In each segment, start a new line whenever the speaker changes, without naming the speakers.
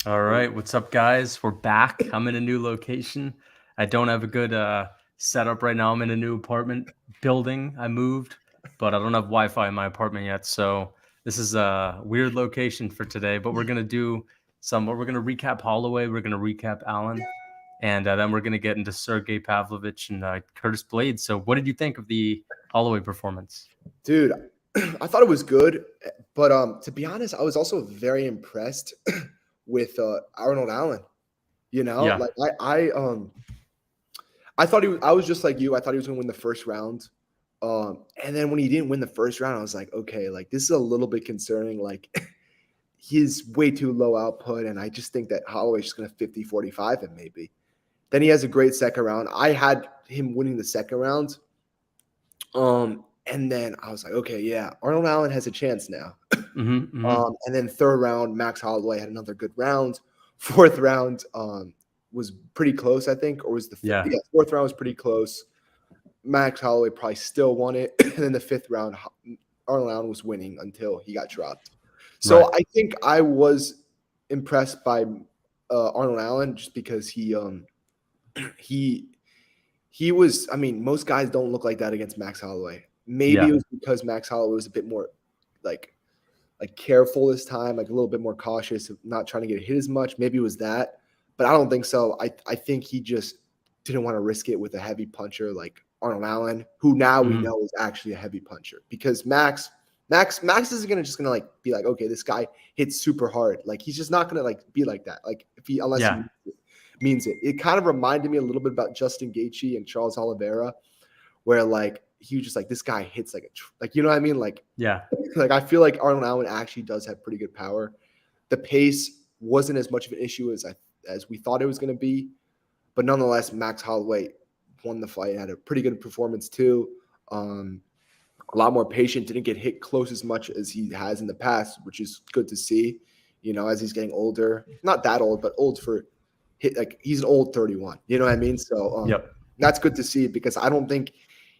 All right, what's up, guys? We're back. I'm in a new location. I don't have a good setup right now. I'm in a new apartment building. I moved, but I don't have Wi-Fi in my apartment yet. So this is a weird location for today. But we're gonna do we're gonna recap Holloway. We're gonna recap Allen, and then we're gonna get into Sergey Pavlovich and Curtis Blaydes. So what did you think of the Holloway performance?
Dude, I thought it was good, but to be honest, I was also very impressed with Arnold Allen. You know,
Yeah.
like I thought I was just like you. I thought he was going to win the first round. And then when he didn't win the first round, I was like, okay, like this is a little bit concerning. Like he's way too low output, and I just think that Holloway's just going to 50-45 him maybe. Then he has a great second round. I had him winning the second round. And then I was like, okay, yeah, Arnold Allen has a chance now. And then third round, Max Holloway had another good round. Fourth round was pretty close, I think, or was the fifth?
Yeah.
Yeah, fourth round was pretty close. Max Holloway probably still won it. And then the fifth round, Arnold Allen was winning until he got dropped. So
Right.
I think I was impressed by Arnold Allen just because he was. I mean, most guys don't look like that against Max Holloway. Maybe
Yeah.
it was because Max Holloway was a bit more like careful this time, like a little bit more cautious, not trying to get hit as much. Maybe it was that, but I don't think so. I think he just didn't want to risk it with a heavy puncher like Arnold Allen, who now we know is actually a heavy puncher because Max isn't just gonna like be like, okay, this guy hits super hard. Like he's just not gonna like be like that. Like if he unless
Yeah.
he means it. It kind of reminded me a little bit about Justin Gaethje and Charles Oliveira, where like he was just like this guy hits like you know what I mean?
Yeah.
Like I feel like Arnold Allen actually does have pretty good power. The pace wasn't as much of an issue as we thought it was going to be, but nonetheless, Max Holloway won the fight, had a pretty good performance too. A lot more patient, didn't get hit close as much as he has in the past, which is good to see. You know, as he's getting older, not that old, but old for hit. Like he's an old 31. You know what I mean? So
Yep.
that's good to see because I don't think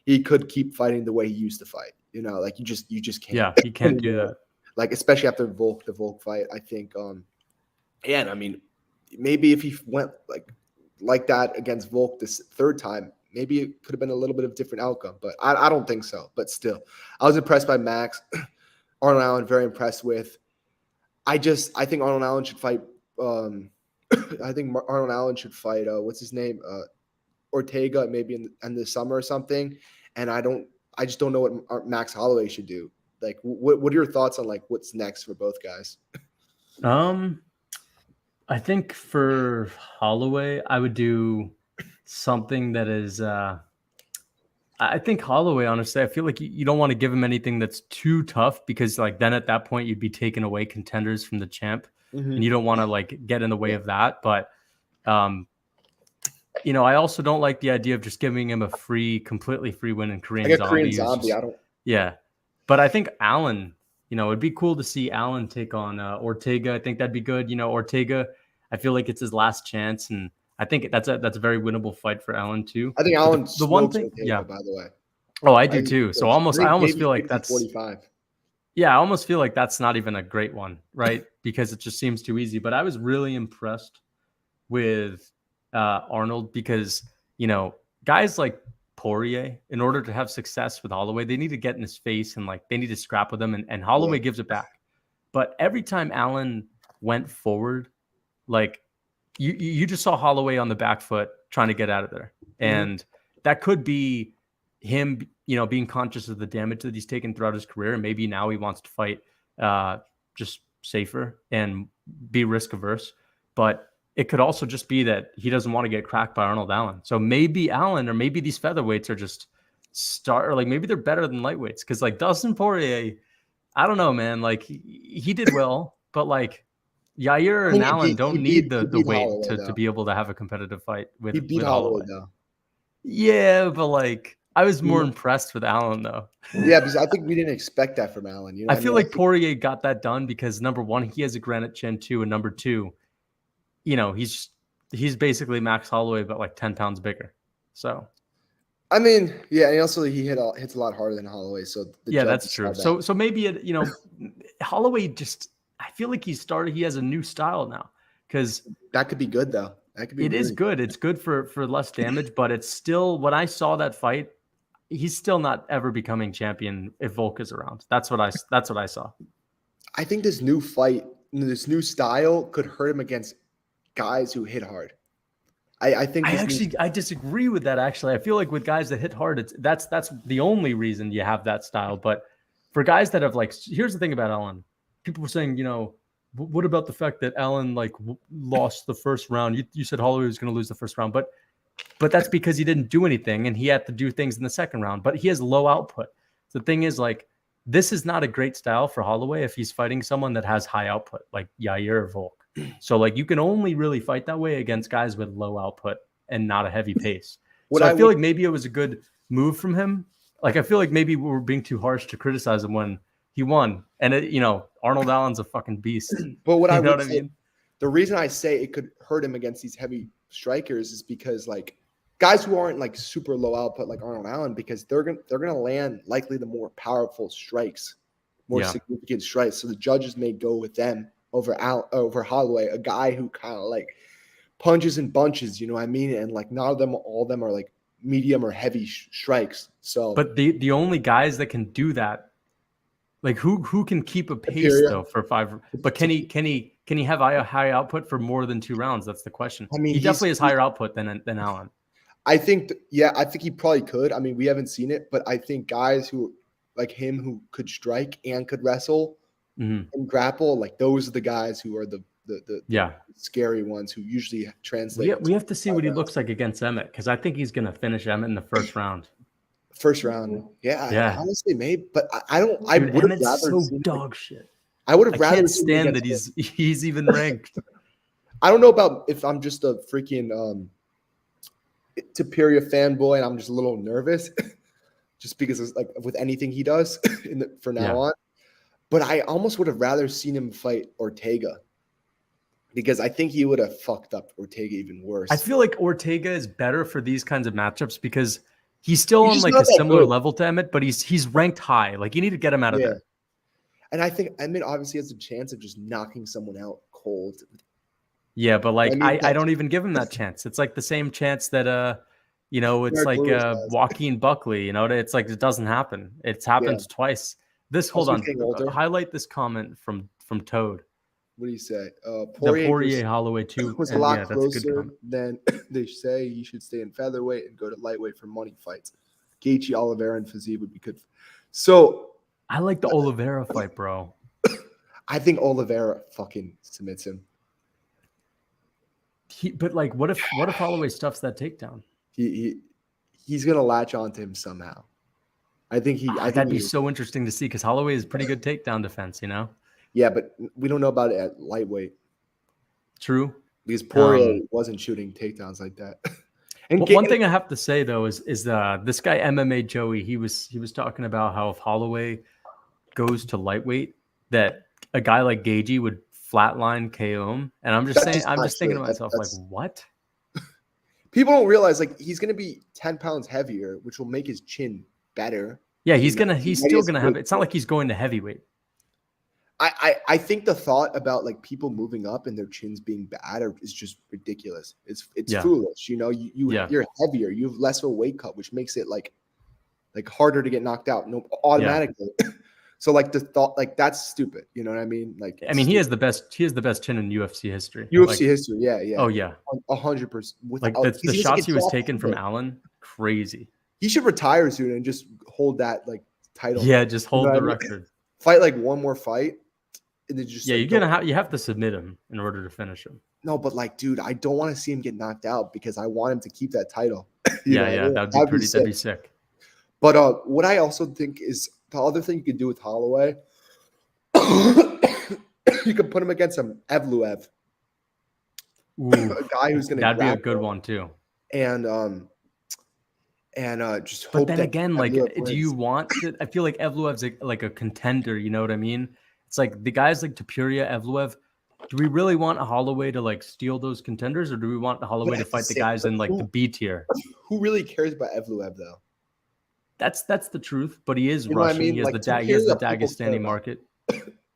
he could keep fighting the way he used to fight. You know, like you just can't
Yeah. He can't do
anymore.
that.
Like especially after the Volk fight, I think. Yeah, and I mean, maybe if he went like that against Volk this third time, maybe it could have been a little bit of different outcome. But I don't think so. But still, I was impressed by Max. Arnold Allen, very impressed with. I think Arnold Allen should fight. I think Arnold Allen should fight. What's his name? Ortega, maybe in the summer or something. And I just don't know what Max Holloway should do. Like, what are your thoughts on like what's next for both guys?
I think for Holloway, I would do something that is. I think Holloway, honestly, I feel like you don't want to give him anything that's too tough because, like, then at that point you'd be taking away contenders from the champ, and you don't want to like get in the way of that. But, I also don't like the idea of just giving him a completely free win in Korean
Like a Korean
Zombie.
zombie. I don't.
Yeah, but I think Allen, it'd be cool to see Allen take on Ortega. I think that'd be good. Ortega, I feel like it's his last chance, and I think that's a very winnable fight for Allen too.
I think
But
Allen
the one
smokes
thing,
Ortega.
yeah.
By the way,
Oh, I
I
do
think
too. So
I
I
think
almost
maybe
feel like
50-45.
I almost feel like that's not even a great one, right? Because it just seems too easy. But I was really impressed with Arnold because, guys like Poirier, in order to have success with Holloway, they need to get in his face and like they need to scrap with him, and Holloway
Yeah.
gives it back. But every time Allen went forward, like you just saw Holloway on the back foot trying to get out of there. And that could be him, being conscious of the damage that he's taken throughout his career. And maybe now he wants to fight just safer and be risk averse. But it could also just be that he doesn't want to get cracked by Arnold Allen. So maybe Allen or maybe these featherweights are just or like maybe they're better than lightweights. Cause like Dustin Poirier, I don't know, man. Like he did well, but like Yair
I
and
mean,
Allen don't need
he
the
beat
weight
Holloway
to
though.
be able to have a competitive fight
He
with
beat Holloway
Holloway.
though.
Yeah, but like I was more
Yeah,
impressed with Allen though.
yeah, because I think we didn't expect that from Allen. You know
I
what I
feel
mean? I
like
think
Poirier got that done because number one, he has a granite chin too, and number two, he's basically Max Holloway but like 10 pounds bigger. So
yeah, and also he hits a lot harder than Holloway, so the
yeah, that's
judges saw
true.
that.
So maybe Holloway just I feel like he has a new style now because
that could be good though. That could be
it
really
is good. It's good for less damage, but it's still, when I saw that fight, he's still not ever becoming champion if Volk is around. That's what I saw.
I think this new fight, this new style could hurt him against guys who hit hard. I think
I disagree with that. Actually, I feel like with guys that hit hard, that's the only reason you have that style. But for guys that have like, here's the thing about Allen. People were saying, what about the fact that Allen like lost the first round? You said Holloway was going to lose the first round, but that's because he didn't do anything and he had to do things in the second round. But he has low output. The thing is, like, this is not a great style for Holloway if he's fighting someone that has high output, like Yair or Volk. So, like, you can only really fight that way against guys with low output and not a heavy pace. So I feel like maybe it was a good move from him. Like, I feel like maybe we were being too harsh to criticize him when he won. And, Arnold Allen's a fucking beast.
But what I
would say,
the reason I say it could hurt him against these heavy strikers is because, like, guys who aren't like super low output like Arnold Allen, because they're gonna land likely the more powerful strikes, more significant strikes. So the judges may go with them over Holloway, a guy who kind of like punches and bunches, you know what I mean? And like not all of them are like medium or heavy strikes. So,
but the only guys that can do that, like who can keep a pace though for 5? But can he have a high output for more than 2 rounds? That's the question. I mean, he definitely has higher output than Allen.
I think he probably could. I mean, we haven't seen it, but I think guys who like him who could strike and could wrestle and grapple, like those are the guys who are the scary ones who usually translate.
We have to see what he looks like against Emmett, because I think he's going to finish Emmett in the first round.
First round, yeah. Honestly, maybe, but I don't.
Dude, I would have rather seen dog shit.
I would have rather
can't stand that he's even ranked.
I don't know about if I'm just a freaking Superior fanboy and I'm just a little nervous, just because it's like with anything he does for now on. But I almost would have rather seen him fight Ortega, because I think he would have fucked up Ortega even worse.
I feel like Ortega is better for these kinds of matchups because he's still on like a similar level to Emmett, but he's ranked high. Like, you need to get him out of there.
And I think Emmett obviously has a chance of just knocking someone out cold.
Yeah, but like I don't even give him that chance. It's like the same chance that it's like Joaquin Buckley. It's like it doesn't happen. It's happened twice. Hold on. Highlight this comment from Toad.
What do you say?
Poirier Holloway 2
was a lot closer than they say. You should stay in featherweight and go to lightweight for money fights. Gaethje, Oliveira, and Fiziev would be good. So
I like the Oliveira fight, bro.
I think Oliveira fucking submits him.
But like, what if Holloway stuffs that takedown?
He's gonna latch onto him somehow. I think
that'd be so interesting to see, because Holloway is pretty good takedown defense,
Yeah, but we don't know about it at lightweight.
True,
because Poirier wasn't shooting takedowns like that.
And one thing I have to say though is this guy MMA Joey, he was talking about how if Holloway goes to lightweight, that a guy like Gaethje would flatline KO him, and I'm just thinking to myself, like, what?
People don't realize, like, he's gonna be 10 pounds heavier, which will make his chin better.
Yeah, he's still gonna have it. It's not like he's going to heavyweight.
I think the thought about like people moving up and their chins being bad is just ridiculous. It's foolish. You're heavier, you have less of a weight cut, which makes it like harder to get knocked out automatically. So like the thought, like, that's stupid. You know what I mean? Like,
I mean, he has the best chin in UFC history.
History, yeah.
Oh yeah,
100%.
Like the shots he was taking from Allen, crazy.
He should retire soon and just hold that like title.
Yeah, just hold the record.
Fight like one more fight. And then just
you have to submit him in order to finish him.
No, but like, dude, I don't want to see him get knocked out because I want him to keep that title.
That'd be sick.
But what I also think is the other thing you could do with Holloway, you could put him against Evloev, a guy who's gonna.
That'd be a good one too.
And just hope.
But then again, like, do you want to? I feel like Evloev's like a contender. You know what I mean? It's like the guys like Topuria, Evloev. Do we really want a Holloway to like steal those contenders, or do we want the Holloway to fight the guys in like the B tier?
Who really cares about Evloev though?
That's the truth, but he is Russian. I mean? He has the Dagestani market.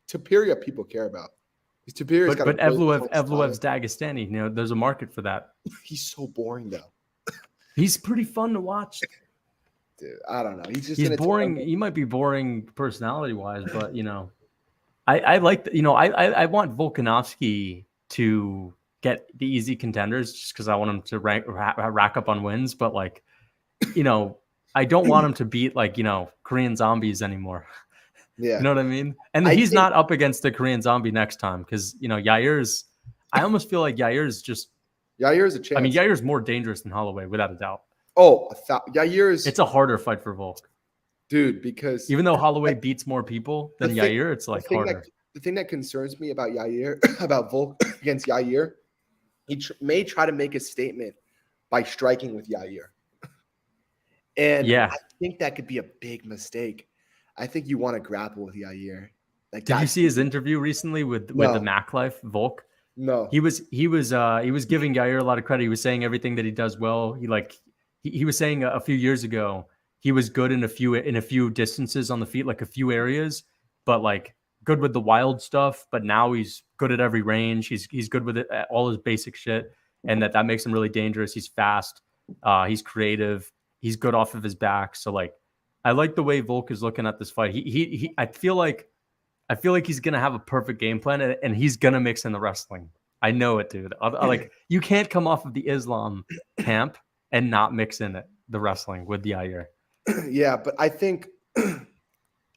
Topuria people care about. Tiberius got a
But
really long
Evloev's
style.
Dagestani. You know, there's a market for that.
He's so boring though.
He's pretty fun to watch.
Dude, I don't know. He's just
He's
in a
boring. He might be boring personality wise, but you know, I like you know I want Volkanovski to get the easy contenders just because I want him to rack up on wins. But like, you know, I don't want him to beat like, you know, Korean zombies anymore.
Yeah.
You know what I mean? And
I
he's
think
not up against the Korean zombie next time because, you know, Yair's. I almost feel like Yair's just.
Yair's a
I mean,
chance.
Yair's more dangerous than Holloway without a doubt.
Oh, Yair's
It's a harder fight for Volk.
dude because
Even though Holloway beats more people than Yair, it's like harder.
The thing that concerns me about Yair, about Volk against Yair, he may try to make a statement by striking with Yair. And
Yeah.
I think that could be a big mistake. I think you want to grapple with Yair. Like,
did you see his interview recently with the Mac Life Volk?
No.
He was giving Yair a lot of credit. He was saying everything that he does well. He was saying a few years ago he was good in a few distances on the feet, like a few areas, but like good with the wild stuff. But now he's good at every range. He's good with it, all his basic shit, and that makes him really dangerous. He's fast. He's creative. He's good off of his back. So like, I like the way Volk is looking at this fight. I feel like he's gonna have a perfect game plan, and he's gonna mix in the wrestling. I know it, dude. Like, you can't come off of the Islam camp and not mix in it the wrestling with the Yair.
Yeah, but I think,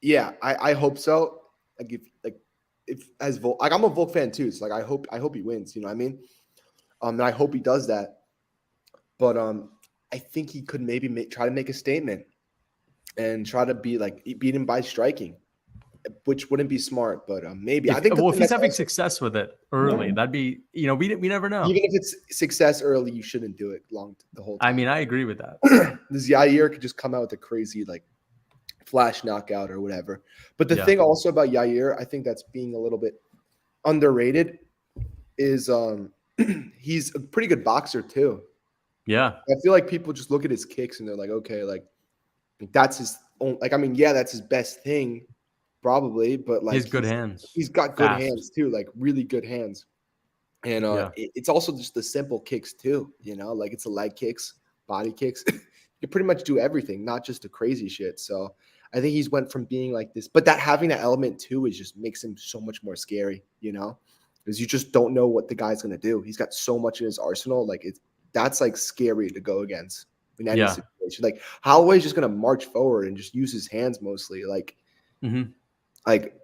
yeah, I hope so. Like if as Volk, like I'm a Volk fan too, so like I hope he wins. You know what I mean? And I hope he does that. But I think he could maybe try to make a statement and try to beat him by striking, which wouldn't be smart. But maybe I think.
Well, if he's having success with it early, that'd be, you know, we never know.
Even if it's success early, you shouldn't do it the whole time.
I mean, I agree with that.
This Yair could just come out with a crazy like flash knockout or whatever. But the thing also about Yair, I think that's being a little bit underrated, is he's a pretty good boxer too.
Yeah.
I feel like people just look at his kicks and they're like, okay, like that's his own, like, I mean, yeah, that's his best thing, probably, but like
he has good hands.
He's got good hands too, like really good hands. And it's also just the simple kicks too, you know, like it's the leg kicks, body kicks. You pretty much do everything, not just the crazy shit. So I think he's went from being like this, but that having that element too is just makes him so much more scary, you know, because you just don't know what the guy's gonna do. He's got so much in his arsenal, like that's like scary to go against in any situation. Like Holloway's just gonna march forward and just use his hands mostly, like, like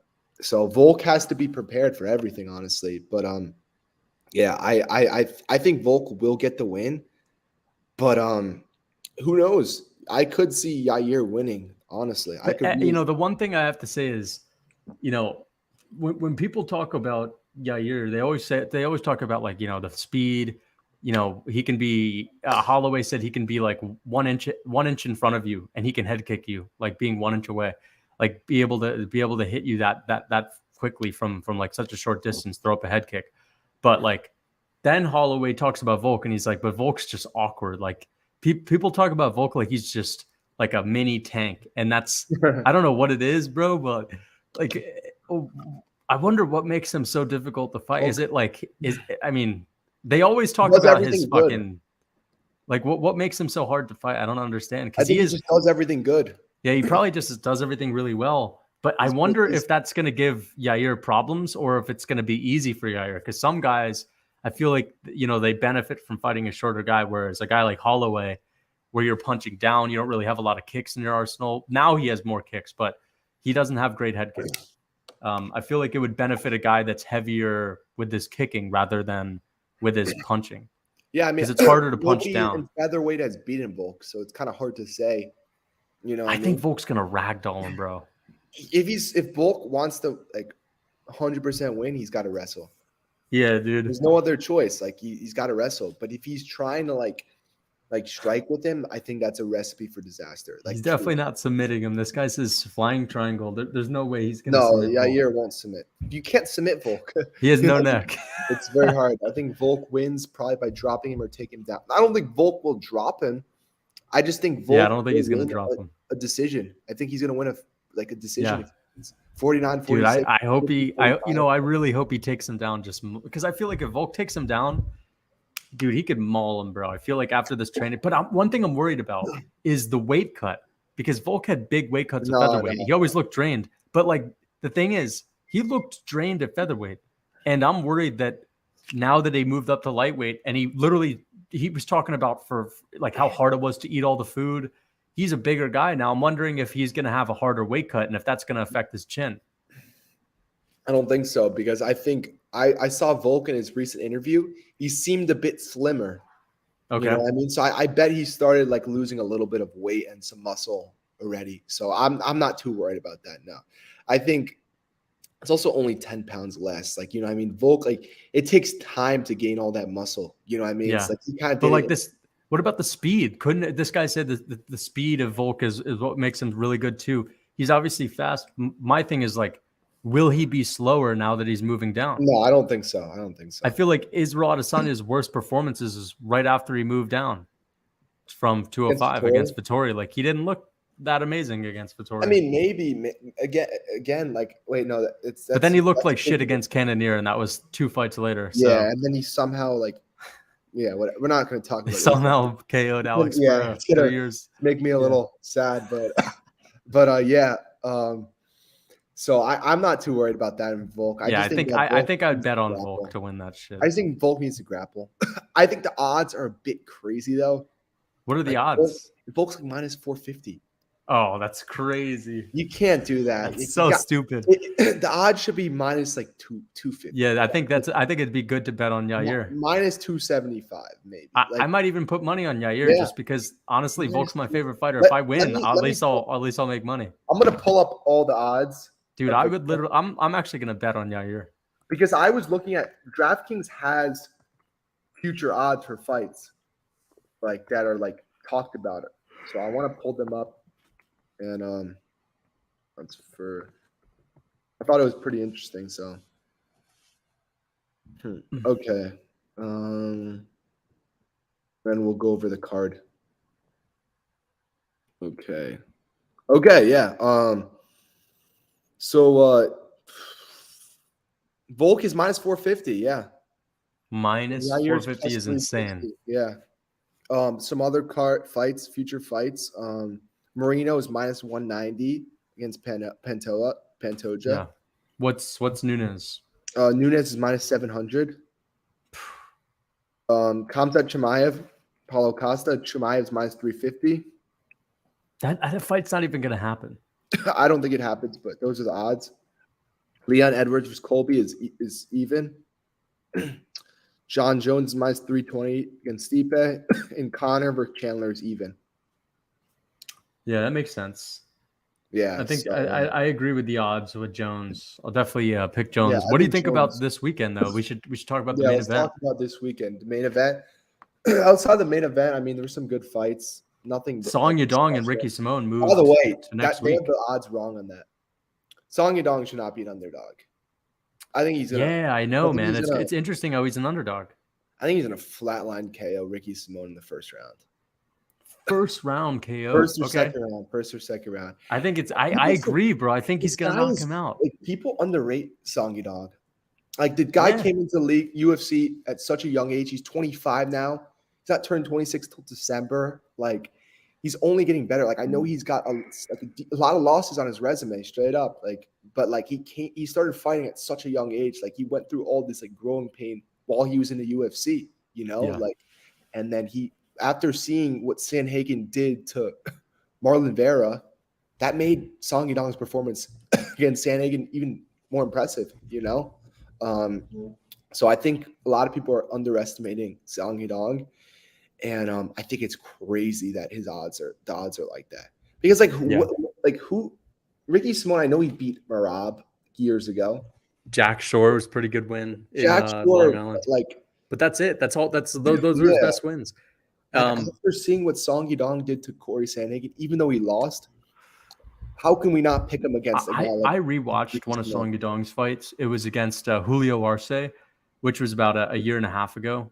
so Volk has to be prepared for everything, honestly. But yeah, I think Volk will get the win, but who knows? I could see Yair winning. Honestly, I could.
You know, the one thing I have to say is, you know, when people talk about Yair, they always talk about like, you know, the speed. You know, he can be. Holloway said he can be like 1 inch in front of you, and he can head kick you, like being 1 inch away, like be able to hit you that quickly from like such a short distance, throw up a head kick. But like, then Holloway talks about Volk, and he's like, but Volk's just awkward. Like people talk about Volk like he's just like a mini tank, and that's I don't know what it is, bro, but like I wonder what makes him so difficult to fight. Is it like I mean, they always talk about his fucking like what makes him so hard to fight. I don't understand, because he
just does everything good.
Yeah, he probably just does everything really well. But I wonder if that's going to give Yair problems or if it's going to be easy for Yair, because some guys, I feel like, you know, they benefit from fighting a shorter guy, whereas a guy like Holloway, where you're punching down, you don't really have a lot of kicks in your arsenal. Now he has more kicks, but he doesn't have great head kicks. I feel like it would benefit a guy that's heavier with his kicking rather than with his punching.
Yeah, I mean,
because it's harder to punch down.
Featherweight has beaten Volk, so it's kind of hard to say. You know,
I think Volk's gonna ragdoll him, bro.
If Volk wants to like 100% win, he's got to wrestle.
Yeah, dude.
There's no other choice. Like he's got to wrestle. But if he's trying to like strike with him, I think that's a recipe for disaster. Like,
he's definitely not submitting him. This guy says flying triangle. There's no way he's gonna.
No, Yair won't submit. You can't submit Volk.
He has no neck.
It's very hard. I think Volk wins probably by dropping him or taking him down. I don't think Volk will drop him. I just think Volk.
Yeah, I don't think he's gonna drop him.
A decision. I think he's gonna win a decision.
Yeah.
49,
Dude,
46.
I hope
50,
I really hope he takes him down just because I feel like if Volk takes him down, dude, he could maul him, bro. I feel like after this training, but one thing I'm worried about is the weight cut because Volk had big weight cuts at featherweight. He always looked drained, but like the thing is, he looked drained at featherweight, and I'm worried that now that he moved up to lightweight, and he was talking about for like how hard it was to eat all the food. He's a bigger guy now. I'm wondering if he's going to have a harder weight cut and if that's going to affect his chin.
I don't think so because I think I saw Volk in his recent interview. He seemed a bit slimmer.
Okay.
You know what I mean? So I bet he started like losing a little bit of weight and some muscle already. So I'm not too worried about that now. I think it's also only 10 pounds less. Like, you know what I mean? Volk, like it takes time to gain all that muscle. You know what I mean?
Yeah.
It's like he kind of
but like this, what about the speed? Couldn't this guy said that the speed of Volk is what makes him really good too. He's obviously fast. My thing is like, will he be slower now that he's moving down?
No, I don't think so. I don't think so.
I feel like Israel Adesanya's worst performances is right after he moved down from 205 against Vettori. Like he didn't look that amazing against Vettori.
I mean, maybe again, like wait, no, that's.
But then he looked like shit against Cannonier, and that was 2 fights later.
Yeah,
so.
and then he somehow like, yeah, we're not going to talk about.
Somehow KO'd Alex for
it's gonna
3 years.
Make me a little sad, but yeah. So I'm not too worried about that in Volk.
I think I'd bet on Volk to win that shit.
I just think Volk needs to grapple. I think the odds are a bit crazy though.
What are the odds?
Volk's like minus 450.
Oh, that's crazy.
You can't do that.
It's so stupid.
The odds should be minus like 250.
Yeah, I think it'd be good to bet on Yair.
Minus 275, maybe.
I might even put money on Yair just because honestly, Volk's my favorite fighter. If I win, at least I'll make money.
I'm gonna pull up all the odds.
Dude, I would literally I'm actually gonna bet on Yair.
Because I was looking at DraftKings has future odds for fights like that are like talked about it. So I want to pull them up. And that's I thought it was pretty interesting. So okay. Then we'll go over the card. Okay, yeah. So Volk is minus 450, yeah.
Minus 450 is insane.
Yeah. Some other future fights. Marino is minus 190 against Pantoja.
Yeah. What's Nunes?
Nunes is minus 700. Kamzat Chimaev, Paulo Costa, Chimaev is minus 350.
That fight's not even gonna happen.
I don't think it happens, but those are the odds. Leon Edwards versus Colby is even. John Jones is minus 320 against Stipe, and Connor versus Chandler is even.
Yeah, that makes sense.
Yeah,
I think I agree with the odds with Jones. I'll definitely pick Jones.
Yeah,
what do you think about this weekend, though? We should talk about the main event.
Talk about this weekend. The main event. Outside the main event, I mean, there were some good fights. Nothing.
Song Yadong and Ricky Simone moved.
By the way,
next
they
week.
have the odds wrong on that. Song Yadong should not be an underdog. I think he's gonna.
Yeah, I know, man. It's interesting how he's an underdog.
I think he's gonna flatline KO Ricky Simone in the first round.
First round KO.
First or second round.
I think it's. I agree, bro. I think he's gonna knock him out.
Like people underrate Song Yadong. Like the guy came into the UFC at such a young age. He's 25 now. He's not turned 26 till December. Like he's only getting better. Like I know he's got a lot of losses on his resume, straight up. Like, but like he started fighting at such a young age. Like he went through all this like growing pain while he was in the UFC. You know, like, and then after seeing what Sanhagen did to Marlon Vera, that made Song Yadong's performance against Sanhagen even more impressive. You know, so I think a lot of people are underestimating Song Yadong. And I think it's crazy that the odds are like that because who Ricky Simone, I know he beat Merab years ago.
Jack Shore was a pretty good win.
Jack Shore,
but that's it. That's all. Those are his best wins.
After seeing what Song Yadong did to Corey Sandhagen, even though he lost, how can we not pick him against a guy
I rewatched one of Song Yadong's fights. It was against Julio Arce, which was about a year and a half ago,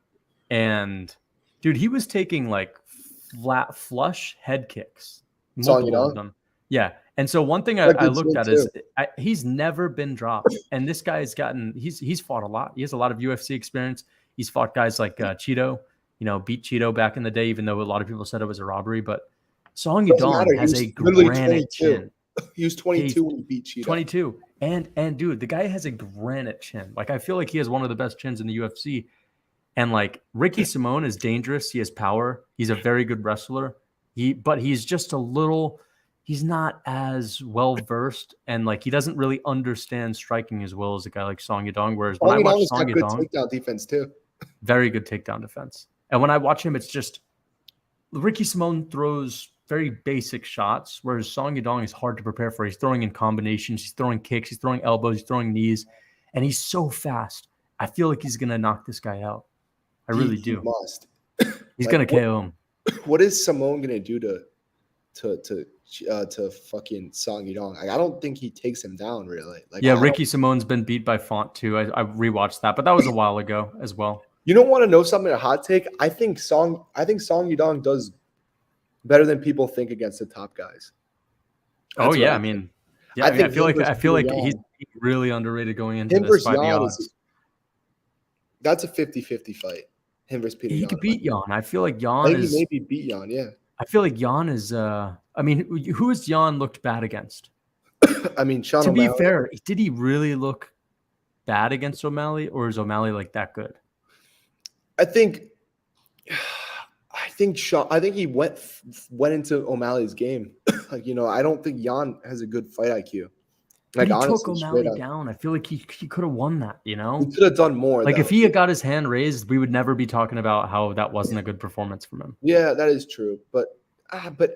and dude, he was taking like flat flush head kicks. Multiple of them. Yeah. And so one thing I looked at is he's never been dropped. And this guy's he's fought a lot. He has a lot of UFC experience. He's fought guys like Cheeto, beat Cheeto back in the day, even though a lot of people said it was a robbery. But Song Yadong has a granite chin.
He was 22 when he beat Cheeto.
22. And dude, the guy has a granite chin. Like, I feel like he has one of the best chins in the UFC. And like Ricky Simone is dangerous. He has power. He's a very good wrestler. But he's just he's not as well versed, and like he doesn't really understand striking as well as a guy like Song Yadong. Whereas when I watch Song Yadong,
good takedown defense too.
Very good takedown defense. And when I watch him, it's just Ricky Simone throws very basic shots, whereas Song Yadong is hard to prepare for. He's throwing in combinations, he's throwing kicks, he's throwing elbows, he's throwing knees, and he's so fast. I feel like he's gonna knock this guy out. I really do.
He must.
He's gonna KO him.
What is Simone gonna do to fucking Song Yadong? Like, I don't think he takes him down really. Like,
yeah, Ricky Simone's been beat by Font too. I rewatched that, but that was a while ago as well.
You don't want to know something, a hot take? I think Song Yadong does better than people think against the top guys.
That's I mean, yeah, I feel like he's really underrated going into this by the odds.
That's a 50-50 fight. Him versus Peter.
He could beat Jan. I feel like Jan is
maybe beat Jan. Yeah.
I feel like Jan is. I mean, who has Jan looked bad against?
I mean, Sean
to
O'Malley.
Be fair, did he really look bad against O'Malley, or is O'Malley like that good?
I think he went into O'Malley's game. Like, I don't think Jan has a good fight IQ.
Like, he took O'Malley down. I feel like he could have won that,
He could have done more.
Like, if he had got his hand raised, we would never be talking about how that wasn't a good performance from him.
Yeah, that is true. But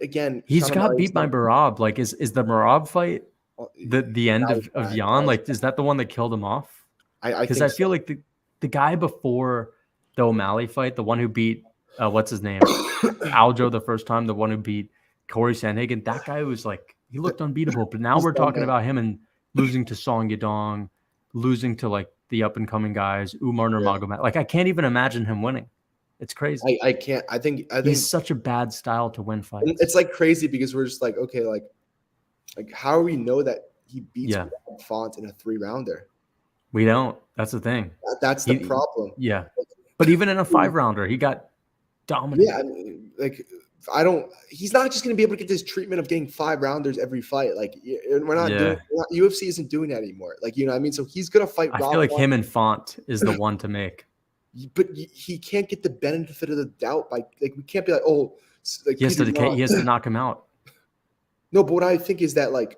again,
he's got beat by Merab. Like, is the Merab fight the end of Jan? Like, is that the one that killed him off? Because I feel like the guy before the O'Malley fight, the one who beat what's his name, Aljo the first time, the one who beat Corey Sandhagen, that guy was like, he looked unbeatable. But now we're talking about him and losing to Song Yadong, losing to like the up and coming guys, Umar Nurmagomedov. Like, I can't even imagine him winning. It's crazy.
I can't. I think
he's such a bad style to win fights.
It's like crazy because we're just like, okay, like how do we know that he beats Font in a 3-rounder?
We don't. That's the thing.
That's the problem.
Yeah. But even in a 5-rounder, he got dominated.
Yeah, I mean, like, he's not just going to be able to get this treatment of getting 5-rounders every fight. Like, we're not doing, UFC isn't doing that anymore. Like, you know what I mean? So he's going to fight.
I feel like him and Font is the one to make.
But he can't get the benefit of the doubt by, like, we can't be like, oh, like,
he has to knock him out.
No, but what I think is that, like,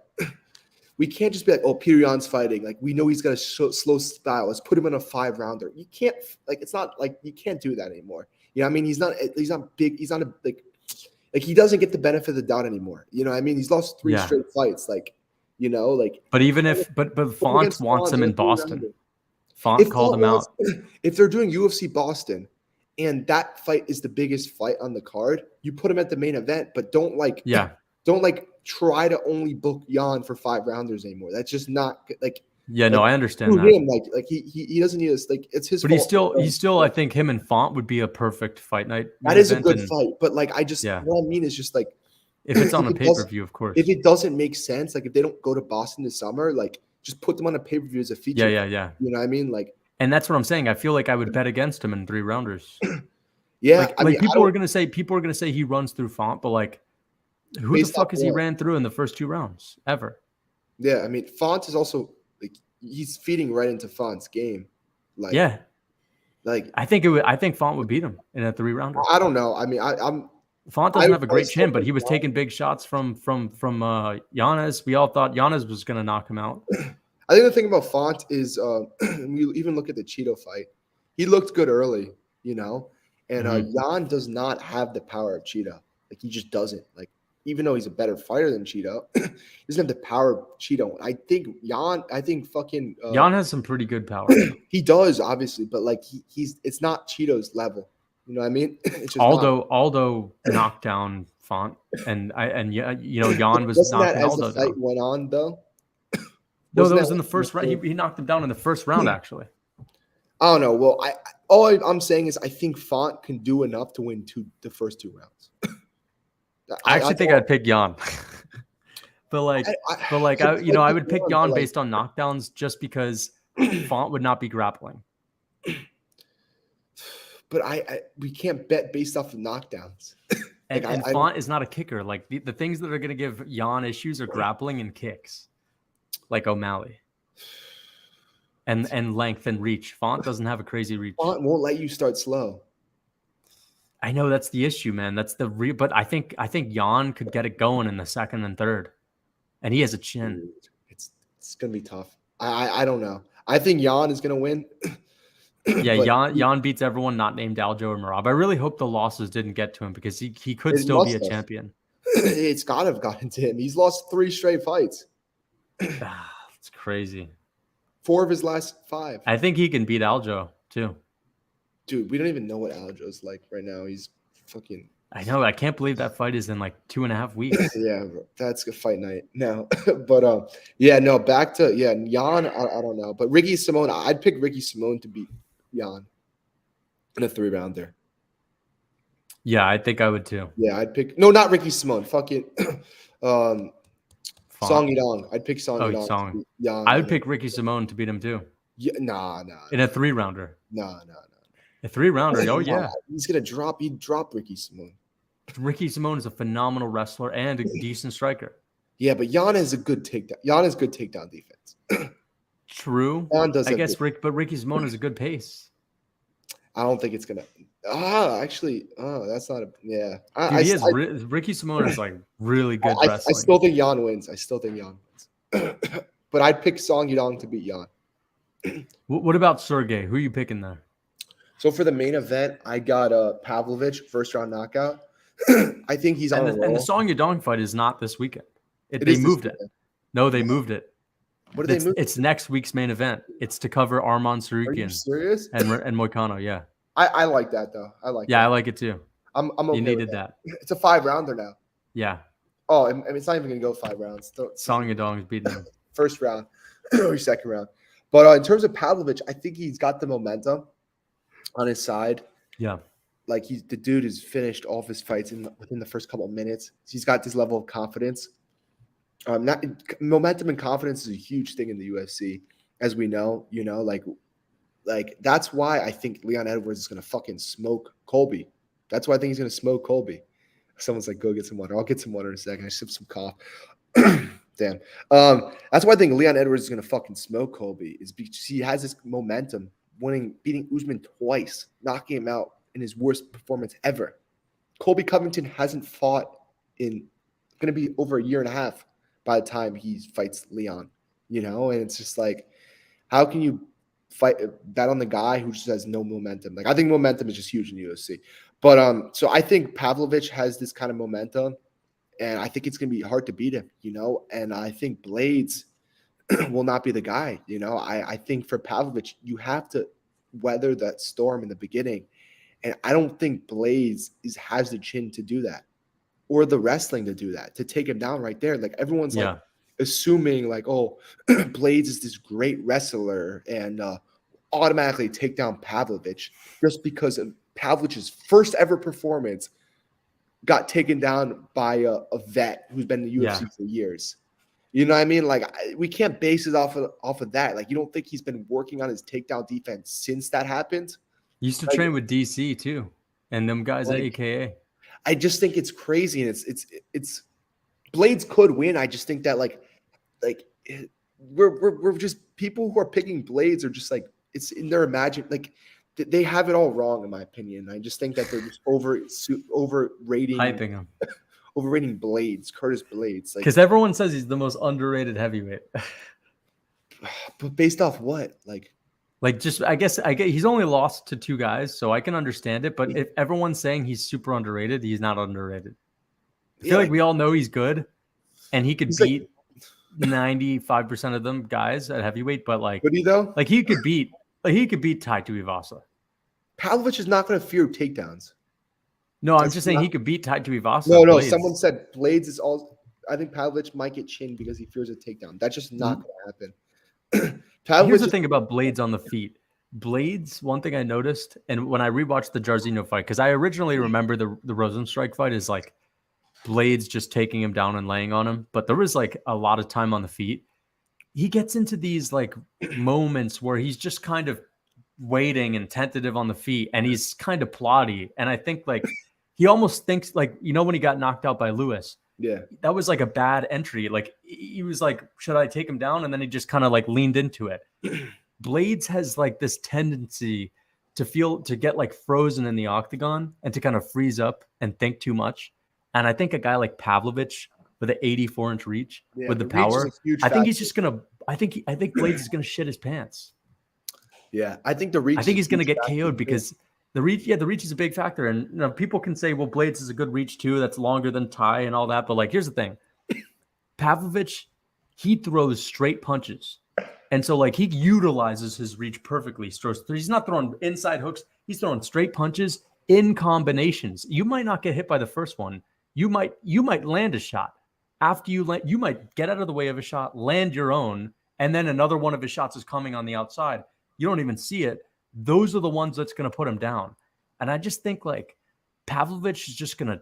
we can't just be like, oh, Peter Yan's fighting. Like, we know he's got a slow style. Let's put him in a 5-rounder. You can't, like, it's not like you can't do that anymore. You know what I mean? He's not big. He's not like he doesn't get the benefit of the doubt anymore. You know what I mean? He's lost 3 straight fights. Like, like.
But even if, but Font wants him in Boston. Font called him out.
If they're doing UFC Boston and that fight is the biggest fight on the card, you put him at the main event, but don't try to only book Jan for 5-rounders anymore. That's just not like.
Yeah, no, I understand that.
Him, like he doesn't need us. Like, it's his.
But he's still. I think him and Font would be a perfect fight night.
That is a good fight, but like what I mean is just like
if it's on a pay-per-view, of course.
If it doesn't make sense, like if they don't go to Boston this summer, like just put them on a pay-per-view as a feature.
Yeah.
You know what I mean? Like,
and that's what I'm saying. I feel like I would bet against him in 3-rounders.
Yeah,
like people are gonna say he runs through Font, but like, who the fuck has he ran through in the first 2 rounds ever?
Yeah, I mean, Font is also like he's feeding right into Font's game. Like,
yeah,
like
I think Font would beat him in a 3-rounder.
I don't know. I mean, I'm
Font doesn't have a great chin, but he was taking big shots from Yanez. We all thought Yanez was gonna knock him out.
I think the thing about Font is we even look at the Cheeto fight. He looked good early, and Jan does not have the power of Cheeto. Like, he just doesn't. Like, even though he's a better fighter than Cheeto, he doesn't have the power of Cheeto. I think Jan
has some pretty good power.
He does, obviously, but like it's not Cheeto's level. You know what I mean? It's just
Aldo knocked down Font, and Jan was knocking Aldo down.
The fight went on though.
No, that was in the first round. He knocked him down in the first round, actually.
I don't know. Well, all I'm saying is I think Font can do enough to win the first 2 rounds.
I actually think I'd pick Jan. But like, I would pick Jan based on knockdowns just because Font would not be grappling.
But we can't bet based off of knockdowns.
And Font is not a kicker. Like the things that are going to give Jan issues are grappling and kicks, like O'Malley. And length and reach. Font doesn't have a crazy reach.
Font won't let you start slow.
I know that's the issue, man. That's the but I think Jan could get it going in the second and third, and he has a chin.
It's gonna be tough. I don't know. I think Jan is gonna win.
Yeah, Jan beats everyone not named Aljo or Marab. I really hope the losses didn't get to him because he could still be a champion.
It's gotta have gotten to him. He's lost 3 straight fights.
It's crazy.
4 of his last 5.
I think he can beat Aljo too.
Dude, we don't even know what Aljo's like right now. He's fucking.
I know. I can't believe that fight is in like 2.5 weeks.
Yeah, bro. That's a fight night now. But yeah, no. Back to Jan. I don't know, but Ricky Simone. I'd pick Ricky Simone to beat Jan in a 3-rounder.
Yeah, I think I would too.
Yeah, I'd pick. No, not Ricky Simone. Fuck it. Song Yidong. I'd pick Song Yidong.
Song. I would pick Ricky Simone to beat him too.
Yeah, nah.
In a 3-rounder.
Nah.
A 3-rounder. Oh yeah.
He's gonna drop. He'd drop Ricky Simone.
Ricky Simone is a phenomenal wrestler and a decent striker.
Yeah, but Jan is a good takedown. Jan is good takedown defense.
True. I guess but Ricky Simone is a good pace.
I don't think it's gonna. That's not a. Yeah.
Ricky Simone is like really good wrestling.
I still think Jan wins. But I'd pick Song Yidong to beat Jan.
What about Sergey? Who are you picking there?
So for the main event, I got Pavlovich, first round knockout. I think he's on a roll.
And the Song Yadong fight is not this weekend. They moved it. No, they moved it.
What did they move?
It's next week's main event. It's to cover Arman Sarukian.
Are you serious?
And Moicano, yeah.
I like that though. I like.
Yeah, that. I like it too.
I'm okay.
You needed that.
It's a 5-rounder now.
Yeah.
Oh, and it's not even gonna go 5 rounds.
Song Yadong is beating him.
First round or second round. But in terms of Pavlovich, I think he's got the momentum on his side.
Yeah.
Like the dude has finished all of his fights within the first couple of minutes. He's got this level of confidence. Momentum and confidence is a huge thing in the UFC, as we know. You know, like that's why I think Leon Edwards is gonna fucking smoke Colby. That's why I think he's gonna smoke Colby. Someone's like, go get some water. I'll get some water in a second. I sip some cough. Damn. That's why I think Leon Edwards is gonna fucking smoke Colby. Is because he has this momentum, beating Usman twice, knocking him out in his worst performance ever. Colby Covington hasn't fought in going to be over a year and a half by the time he fights Leon, you know? And it's just like, how can you bet on the guy who just has no momentum? Like, I think momentum is just huge in the UFC. But so I think Pavlovich has this kind of momentum, and I think it's going to be hard to beat him, you know? And I think Blaydes will not be the guy, you know? I think for Pavlovich, you have to weather that storm in the beginning. And I don't think Blaydes has the chin to do that, or the wrestling to do that, to take him down right there. Like everyone's like assuming like, oh, Blaydes is this great wrestler and automatically take down Pavlovich just because of Pavlovich's first ever performance got taken down by a vet who's been in the UFC for years. You know what I mean? Like we can't base it off of that. Like you don't think he's been working on his takedown defense since that happened?
Used to train with DC too, and them guys at AKA.
I just think it's crazy, and it's Blaydes could win. I just think that like we're just people who are picking Blaydes are just like it's in their like they have it all wrong in my opinion. I just think that they're just overrating
hyping him,
overrating Blaydes, Curtis Blaydes, like
because everyone says he's the most underrated heavyweight.
But based off what, Like
just, I guess he's only lost to 2 guys, so I can understand it. But if everyone's saying he's super underrated, he's not underrated. I feel like we all know he's good, and he could beat 95% of them guys at heavyweight. But
could he though?
Like he could beat Tai Tuivasa.
Pavlovich is not going to fear takedowns.
No, I'm just saying he could beat Tai Tuivasa.
No, Blaydes. Someone said Blaydes is all. I think Pavlovich might get chinned because he fears a takedown. That's just not going to happen.
Here's the thing about Blaydes on the feet. Blaydes, one thing I noticed, and when I rewatched the Jairzinho fight, because I originally remember the Rosenstrike fight is like Blaydes just taking him down and laying on him, but there was like a lot of time on the feet. He gets into these like moments where he's just kind of waiting and tentative on the feet, and he's kind of plotty. And I think like he almost thinks like, when he got knocked out by Lewis,
Yeah.
that was like a bad entry. Like he was like, should I take him down? And then he just kind of like leaned into it. Blaydes has like this tendency to get like frozen in the octagon and to kind of freeze up and think too much. And I think a guy like Pavlovich with an 84-inch reach with the power, I think he's just gonna. I think Blaydes is gonna shit his pants.
Yeah, I think the reach.
I think he's gonna get KO'd because the reach. Yeah, the reach is a big factor, and people can say, well, Blaydes is a good reach too. That's longer than Ty and all that. But like, here's the thing: Pavlovich, he throws straight punches. And so, like, he utilizes his reach perfectly. He's not throwing inside hooks. He's throwing straight punches in combinations. You might not get hit by the first one. You might land a shot. After you land, you might get out of the way of a shot, land your own, and then another one of his shots is coming on the outside. You don't even see it. Those are the ones that's going to put him down. And I just think, like, Pavlovich is just going to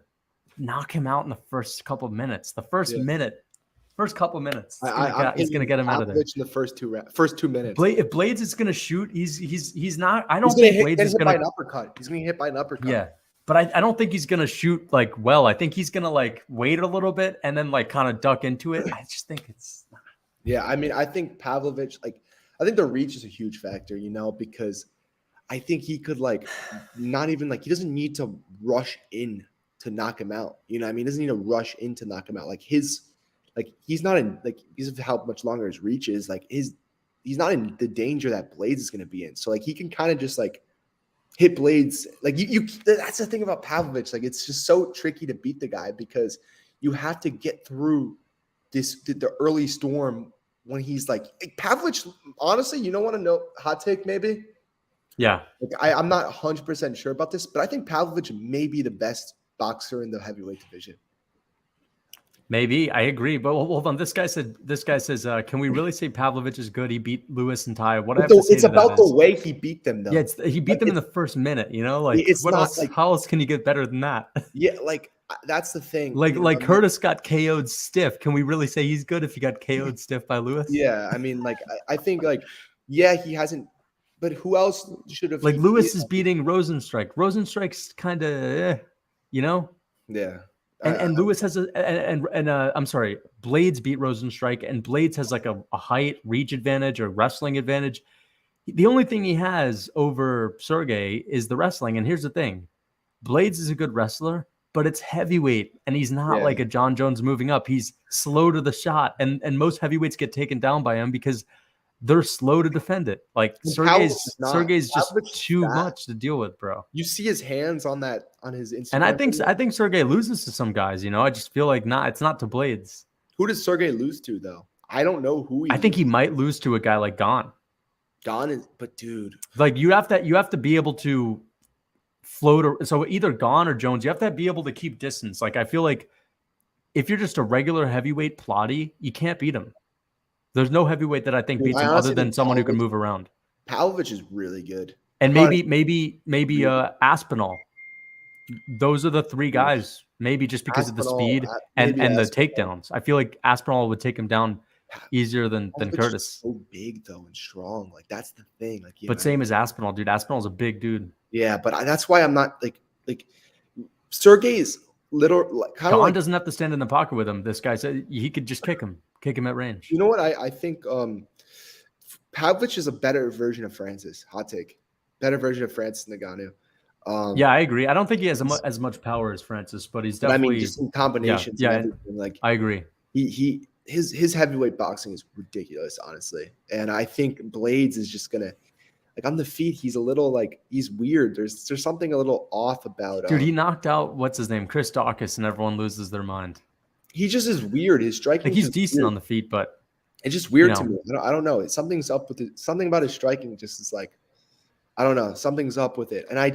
knock him out in the first couple of minutes. The first minute. First couple minutes, he's gonna get him out of there.
In the first 2 minutes.
If Blaydes is gonna shoot, he's not. I don't think Blaydes is gonna
hit by an uppercut. He's gonna get hit by an uppercut.
Yeah, but I don't think he's gonna shoot like well. I think he's gonna like wait a little bit and then like kind of duck into it. I just think it's.
Yeah, I mean, I think Pavlovich, like, I think the reach is a huge factor, because I think he could like not even like he doesn't need to rush in to knock him out. He doesn't need to rush in to knock him out. Like he's not in like because of how much longer his reach is. Like he's not in the danger that Blaydes is going to be in. So like he can kind of just like hit Blaydes. Like you that's the thing about Pavlovich. Like it's just so tricky to beat the guy because you have to get through the early storm when he's like Pavlovich. Honestly, you don't want to know hot take maybe.
Yeah,
like I'm not 100% sure about this, but I think Pavlovich may be the best boxer in the heavyweight division.
Maybe I agree, but hold on. This guy says, can we really say Pavlovich is good? He beat Lewis and Ty. What I have to say
it's about the way he beat them, though.
Yeah, he beat them in the first minute. Like
it's
what
not
else?
like,
how else can you get better than that?
Yeah, like that's the thing.
Like Curtis got KO'd stiff. Can we really say he's good if he got KO'd stiff by Lewis?
Yeah, I mean, like I think like he hasn't. But who else should have?
Like Lewis is beating Rosenstrike. Rosenstrike's kind of,
Yeah.
And Lewis has I'm sorry, Blaydes beat Rosenstrike, and Blaydes has like a height, reach advantage or wrestling advantage. The only thing he has over Sergey is the wrestling. And here's the thing: Blaydes is a good wrestler, but it's heavyweight, and he's not like a John Jones moving up. He's slow to the shot, and most heavyweights get taken down by him because they're slow to defend it. Like Sergey's just too much to deal with, bro.
You see his hands on his Instagram.
And I think Sergey loses to some guys. I just feel like it's not to Blaydes.
Who does Sergey lose to though? I don't know who.
I think he might lose to a guy like Gon.
Gon is, but dude,
like you have to be able to float. So either Gon or Jones, you have to be able to keep distance. Like I feel like if you're just a regular heavyweight plotty, you can't beat him. There's no heavyweight that I think beats him other than someone who can move around.
Pavlovich is really good.
And maybe Aspinall. Those are the three guys, maybe just because of the speed and the takedowns. I feel like Aspinall would take him down easier than Curtis.
So big though and strong. Like that's the thing. Like
but same as Aspinall, dude. Aspinall's a big dude.
Yeah, but that's why I'm not like Sergey is little kind of
Gon doesn't have to stand in the pocket with him. This guy said he could just kick him at range.
You know what? I think Pavlovich is a better version of Francis. Hot take. Better version of Francis Ngannou.
Yeah, I agree. I don't think he has as much power as Francis, but he's definitely.
I mean, just in combinations.
Yeah, like I agree.
His heavyweight boxing is ridiculous, honestly, and I think Blaydes is just gonna like on the feet. He's a little like he's weird. There's something a little off about.
Dude, he knocked out what's his name, Chris Dawkins, and everyone loses their mind.
He just is weird. His striking.
Like he's decent
weird
on the feet, but
it's just weird to me. I don't know. Something's up with it. Something about his striking just is like, I don't know. Something's up with it. And I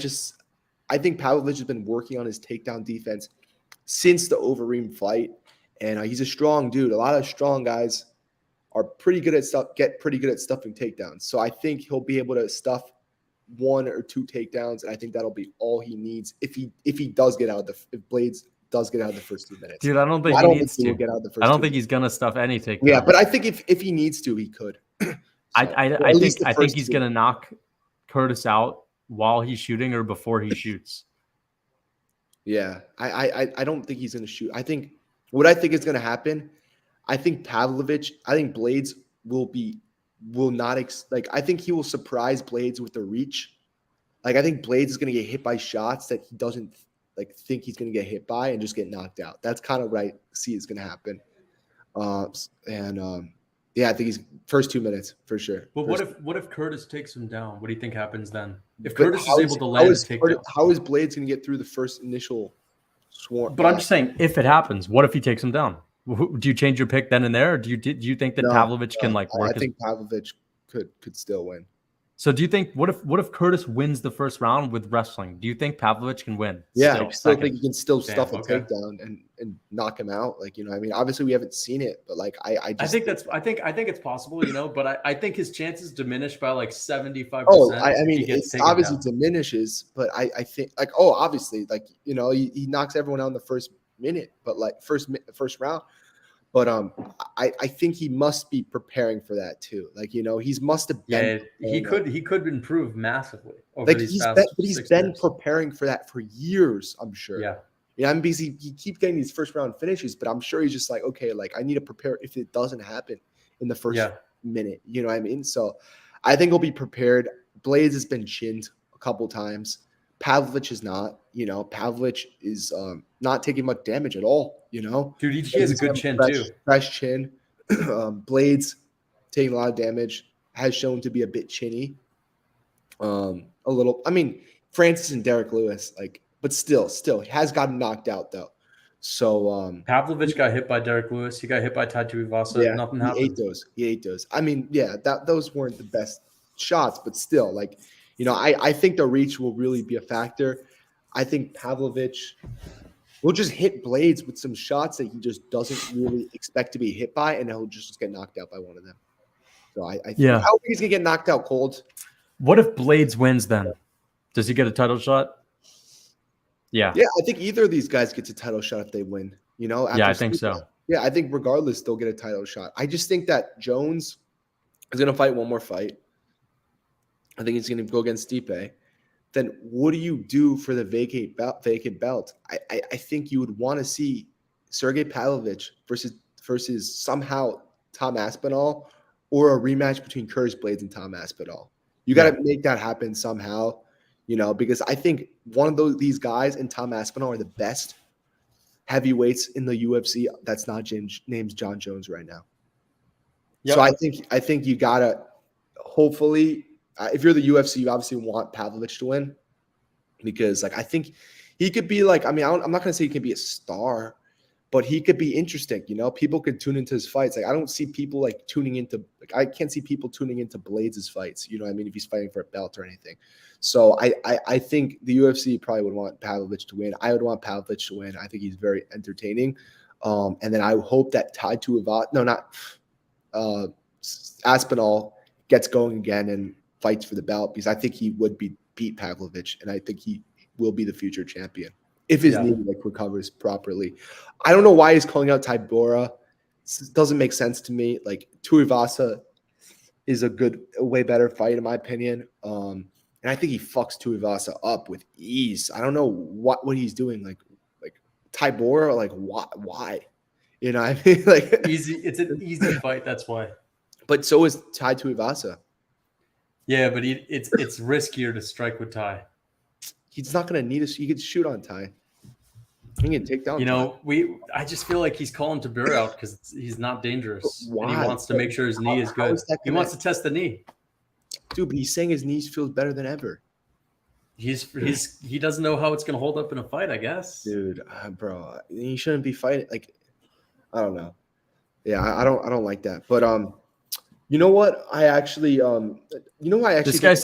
think Pavlovich has been working on his takedown defense since the Overeem fight. And he's a strong dude. A lot of strong guys are pretty good at stuffing takedowns. So I think he'll be able to stuff 1 or 2 takedowns. And I think that'll be all he needs if he does get out if Blaydes does get out of the first 2 minutes.
Dude, I don't think
I
he
don't
needs
think he will
to.
get out of the first.
I don't
2
think
minutes.
he's gonna stuff any takedowns.
Yeah, but I think if he needs to, he could.
I think he's gonna knock Curtis out while he's shooting or before he shoots.
Yeah, I don't think he's gonna shoot. I think what I think is gonna happen. I think Blaydes will not like. I think he will surprise Blaydes with the reach. Like I think Blaydes is gonna get hit by shots that he doesn't like think he's gonna get hit by and just get knocked out. That's kind of what I see is gonna happen. Yeah, I think he's first 2 minutes for sure.
But what if Curtis takes him down? What do you think happens then? If
But
Curtis is able to land a takedown,
how is Blaydes gonna get through the first initial swarm?
but I'm just saying, if it happens, what if he takes him down? Do you change your pick then and there, or do you think that Pavlovich can like work?
I think Pavlovich could still win.
So do you think what if Curtis wins the first round with wrestling? Do you think Pavlovich can win?
Yeah, I still think he can still stuff a
okay.
takedown and knock him out. Like, you know, I mean, obviously we haven't seen it, but like I think
it's possible, you know, but I think his chances diminish by like 75%.
Oh, I mean, it's obviously diminishes, but I think like obviously like you know he knocks everyone out in the first minute, but like first round. But I think he must be preparing for that too. Like, you know, he must have been.
Yeah, he could improve massively over
like
these
he's been preparing for that for years, I'm sure.
Yeah.
Yeah, I'm busy. He keeps getting these first round finishes, but I'm sure he's just like, okay, like I need to prepare if it doesn't happen in the first minute. You know what I mean? So I think he'll be prepared. Blaydes has been chinned a couple times. Pavlovich is not. You know, Pavlovich is not taking much damage at all. You know,
dude, he has a good chin too.
Fresh chin. Blaydes taking a lot of damage, has shown to be a bit chinny. A little. I mean, Francis and Derek Lewis, like, but still, he has gotten knocked out though. So
Pavlovich got hit by Derek Lewis. He got hit by Tatu Ivasa.
Yeah,
nothing happened.
He ate those. I mean, yeah, those weren't the best shots, but still, like, you know, I think the reach will really be a factor. I think Pavlovich will just hit Blaydes with some shots that he just doesn't really expect to be hit by, and he'll just get knocked out by one of them. So I think he's gonna get knocked out cold.
What if Blaydes wins then? Does he get a title shot? Yeah.
Yeah, I think either of these guys gets a title shot if they win. You know,
yeah, I think so.
Yeah, I think regardless, they'll get a title shot. I just think that Jones is going to fight one more fight. I think he's going to go against Stipe. Then what do you do for the vacant belt? I think you would want to see Sergey Pavlovich versus somehow Tom Aspinall, or a rematch between Curtis Blaydes and Tom Aspinall. You got to make that happen somehow, you know, because I think one of these guys and Tom Aspinall are the best heavyweights in the UFC that's not named John Jones right now. Yep. So I think you gotta hopefully if you're the UFC, you obviously want Pavlovich to win, because like I think he could be like, I mean, I'm not gonna say he can be a star, but he could be interesting. You know, people could tune into his fights. Like I don't see people like tuning into, like I can't see people tuning into Blaydes' fights. You know what I mean? If he's fighting for a belt or anything. So I think the UFC probably would want Pavlovich to win. I would want Pavlovich to win. I think he's very entertaining. And then I hope that Aspinall gets going again and fights for the belt, because I think he would beat Pavlovich, and I think he will be the future champion if his knee like recovers properly. I don't know why he's calling out Tybura. It doesn't make sense to me. Like Tuivasa is a way better fight in my opinion. And I think he fucks Tuivasa up with ease. I don't know what he's doing. Like Tybura, like why? You know what I mean? Like
easy. It's an easy fight. That's why.
But so is Tai Tuivasa.
Yeah, but it's riskier to strike with Tai.
He's not going to need us. He could shoot on Tai. He can take down.
You know, I just feel like he's calling Tybura out because he's not dangerous. And he wants to make sure his knee is good. He wants to test the knee.
Dude, but he's saying his knees feels better than ever.
He doesn't know how it's going to hold up in a fight, I guess.
Dude, bro, he shouldn't be fighting. Like, I don't know. Yeah, I don't like that. But you know what? This
guy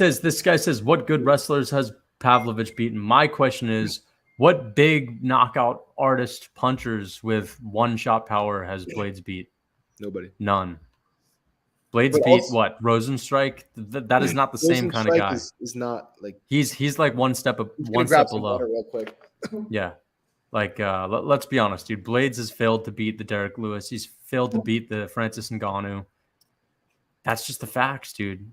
says, what good wrestlers has Pavlovich beaten? My question is, what big knockout artist punchers with one shot power has Blaydes beat?
Nobody.
None. Blaydes beat what? Rosenstrike? That is not the same kind of guy.
Is not like
he's like one step below.
Real quick.
Yeah. Like, let's be honest, dude. Blaydes has failed to beat the Derek Lewis. He's failed to beat the Francis Ngannou. That's just the facts, dude.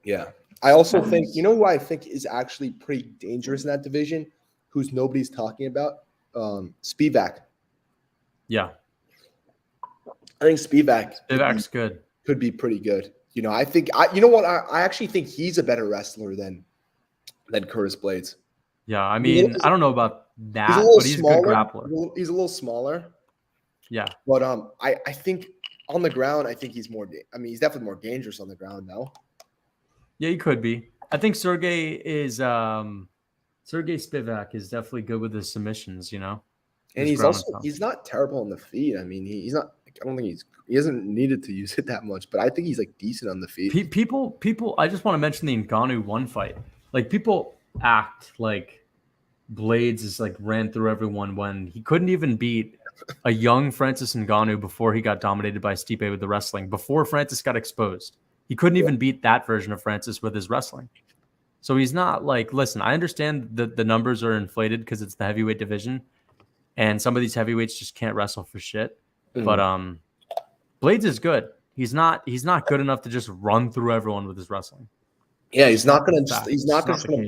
Yeah. I also think, you know who I think is actually pretty dangerous in that division, who's nobody's talking about? Spivak.
Yeah.
I think Spivak
Spivak's good.
could be pretty good. You know, you know what? I actually think he's a better wrestler than Curtis Blaydes.
Yeah, I mean, I don't know about
He's a
that,
little
but he's a good
smaller.
grappler.
He's a little smaller.
Yeah.
But I think on the ground, I think he's more. I mean, he's definitely more dangerous on the ground now.
Yeah, he could be. I think Sergey Spivak is definitely good with his submissions, you know.
And he's not terrible on the feet. I mean, he's not. I don't think he hasn't needed to use it that much, but I think he's like decent on the feet.
People. I just want to mention the Ngannou one fight. Like, people act like Blaydes is like ran through everyone when he couldn't even beat a young Francis Ngannou before he got dominated by Stipe with the wrestling. Before Francis got exposed, he couldn't even beat that version of Francis with his wrestling. So he's not like, listen, I understand that the numbers are inflated because it's the heavyweight division, and some of these heavyweights just can't wrestle for shit. But Blaydes is good. He's not good enough to just run through everyone with his wrestling.
Yeah, he's not gonna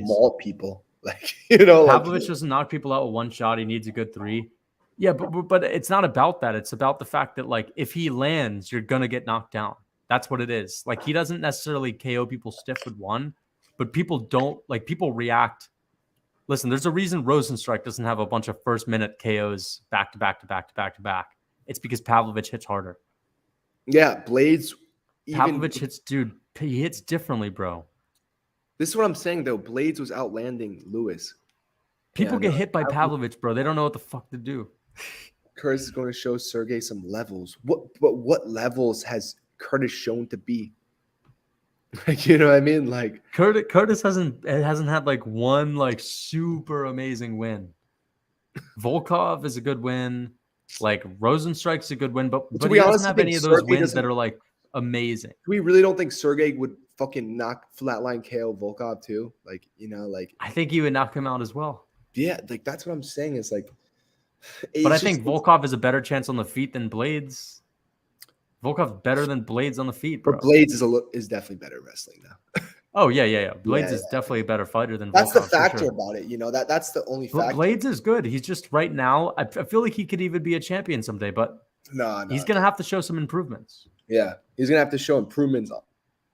maul people. Like, you know,
Pavlovich doesn't knock people out with one shot. He needs a good 3. Yeah, but it's not about that. It's about the fact that, like, if he lands, you're gonna get knocked down. That's what it is. Like, he doesn't necessarily KO people stiff with one, but people react. Listen, there's a reason Rosenstrike doesn't have a bunch of first-minute KOs back to back to back to back to back. It's because Pavlovich hits harder.
Yeah, Blaydes.
Pavlovich hits, dude. He hits differently, bro.
This is what I'm saying, though. Blaydes was outlanding Lewis.
People get hit by Pavlovich, bro. They don't know what the fuck to do.
Curtis is going to show Sergey some levels. What levels has Curtis shown to be? Like, you know what I mean? Like,
Curtis hasn't had like one like super amazing win. Volkov is a good win. Like, Rosenstrike's a good win, but he doesn't have any of those wins that are like amazing.
We really don't think Sergey would fucking knock flatline KO Volkov too. Like, you know, like,
I think he would knock him out as well.
Yeah, like that's what I'm saying. Is like,
but I think Volkov has a better chance on the feet than Blaydes. Volkov's better than Blaydes on the feet, bro.
But Blaydes is definitely better wrestling now.
Oh yeah. Blaydes is definitely a better fighter than Volkov.
That's the factor about it, you know. That's the only factor.
Blaydes is good. He's just right now. I feel like he could even be a champion someday, but he's gonna have to show some improvements.
Yeah, he's gonna have to show improvements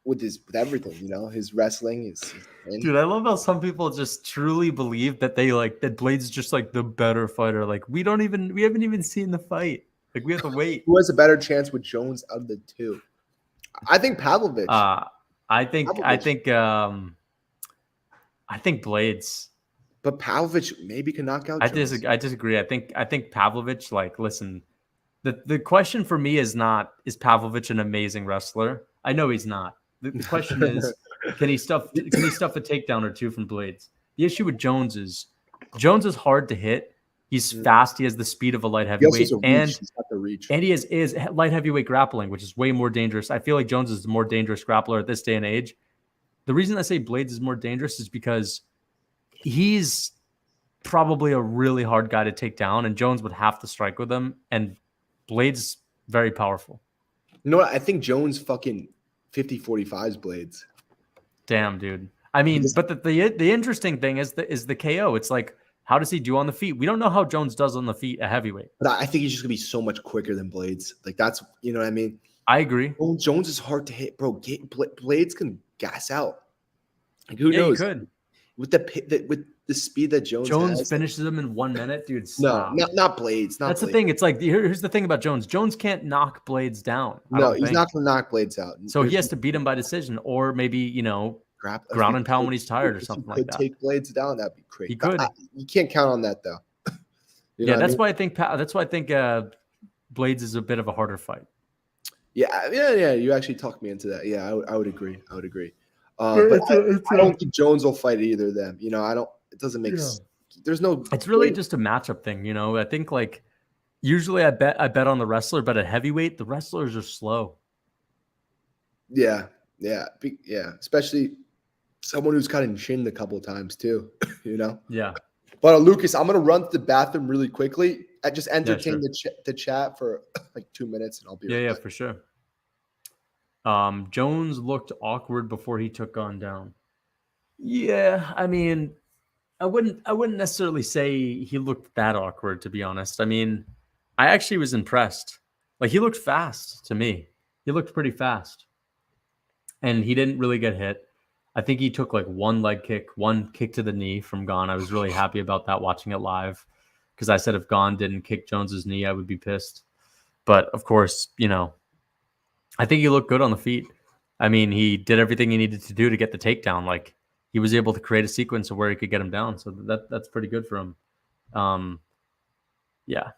with everything, you know. His wrestling is.
Dude, I love how some people just truly believe that that Blaydes is just like the better fighter. Like, we haven't even seen the fight. Like, we have to wait.
Who has a better chance with Jones out of the two? I think Pavlovich.
I think Blaydes.
But Pavlovich maybe can knock out Jones.
I disagree. I think Pavlovich, like, listen, the question for me is not, is Pavlovich an amazing wrestler? I know he's not. The question is, can he stuff a takedown or two from Blaydes? The issue with Jones is hard to hit. He's fast. He has the speed of a light heavyweight, and
he's got the reach.
And he is light heavyweight grappling, which is way more dangerous. I feel like Jones is the more dangerous grappler at this day and age. The reason I say Blaydes is more dangerous is because he's probably a really hard guy to take down, and Jones would have to strike with him. And Blaydes very powerful.
You know what? I think Jones fucking 50-45s Blaydes.
Damn, dude. I mean, but the interesting thing is the KO. It's like, how does he do on the feet? We don't know how Jones does on the feet at heavyweight.
But I think he's just gonna be so much quicker than Blaydes. Like, that's, you know what I mean?
I agree.
Jones is hard to hit, bro. Blaydes can gas out. Like, who knows?
He could.
With the speed that Jones has.
Finishes him in 1 minute, dude. Stop.
No, not Blaydes.
That's the thing. It's like, here's the thing about Jones. Jones can't knock Blaydes down.
No, he's not gonna knock Blaydes out.
So he has to beat him by decision, or maybe, you know, ground and pound when he's tired or something like that.
Take Blaydes down, that'd be crazy.
He could.
You can't count on that though.
That's why I think Blaydes is a bit of a harder fight.
Yeah. You actually talked me into that. Yeah, I would agree. But I don't think Jones will fight either of them. You know, it doesn't make sense. There's no.
It's really just a matchup thing. You know, I think, like, usually I bet on the wrestler, but at heavyweight, the wrestlers are slow.
Yeah. Especially someone who's gotten chinned a couple of times too. You know.
Yeah.
But Lucas, I'm gonna run to the bathroom really quickly. I just entertain
sure.
the chat for like 2 minutes, and I'll be right back.
For sure. Jones looked awkward before he took Gone down. Yeah, I mean, I wouldn't necessarily say he looked that awkward, to be honest. I mean, I actually was impressed. Like, he looked fast to me. He looked pretty fast. And he didn't really get hit. I think he took like one leg kick, one kick to the knee from Gone. I was really happy about that watching it live, because I said if Gone didn't kick Jones's knee, I would be pissed. But of course, I think he looked good on the feet. I mean, he did everything he needed to do to get the takedown. Like, he was able to create a sequence of where he could get him down. So that's pretty good for him. Yeah.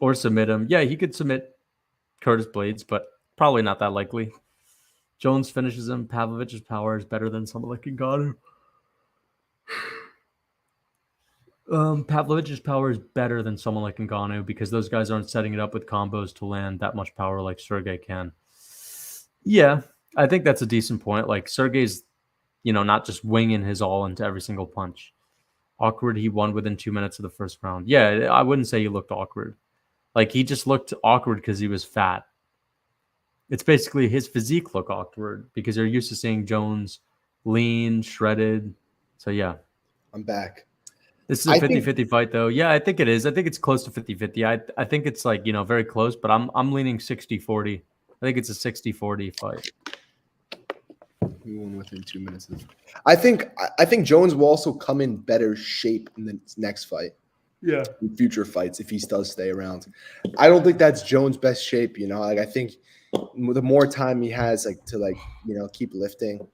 Or submit him. Yeah, he could submit Curtis Blaydes, but probably not that likely. Jones finishes him. Pavlovich's power is better than someone like Ngannou. Pavlovich's power is better than someone like Ngannou because those guys aren't setting it up with combos to land that much power like Sergey can. Yeah, I think that's a decent point. Like, Sergey's, not just winging his all into every single punch. Awkward, he won within 2 minutes of the first round. Yeah, I wouldn't say he looked awkward. Like, he just looked awkward because he was fat. It's basically his physique look awkward because you're used to seeing Jones lean, shredded. So, yeah.
I'm back.
This is a 50-50 fight, though. Yeah, I think it is. I think it's close to 50-50. I think it's like, very close, but I'm leaning 60-40. I think it's a 60-40 fight.
We won within 2 minutes. I think Jones will also come in better shape in the next fight.
Yeah.
In future fights, if he does stay around. I don't think that's Jones' best shape. Like, I think the more time he has, like, to keep lifting,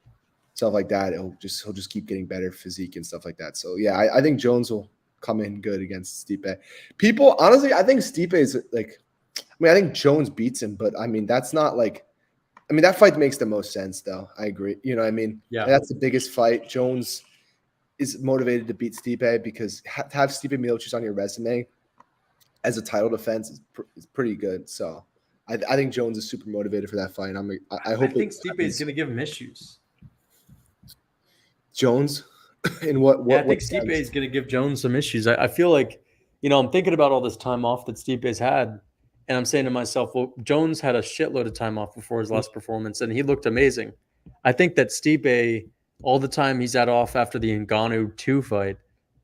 stuff like that, he'll just keep getting better physique and stuff like that. So yeah, I think Jones will come in good against Stipe. People, honestly, I think Stipe is like, I think Jones beats him, but I mean, that's not like, that fight makes the most sense though. I agree. You know what I mean?
Yeah.
That's the biggest fight. Jones is motivated to beat Stipe because to have Stipe Miocic on your resume as a title defense is pretty good. So I think Jones is super motivated for that fight. I hope.
I think Stipe is going to give him issues.
Jones, in what?
I think Stipe is going to give Jones some issues. I feel like, I'm thinking about all this time off that Stipe's had, and I'm saying to myself, well, Jones had a shitload of time off before his last performance, and he looked amazing. I think that Stipe, all the time he's had off after the Ngannou 2 fight,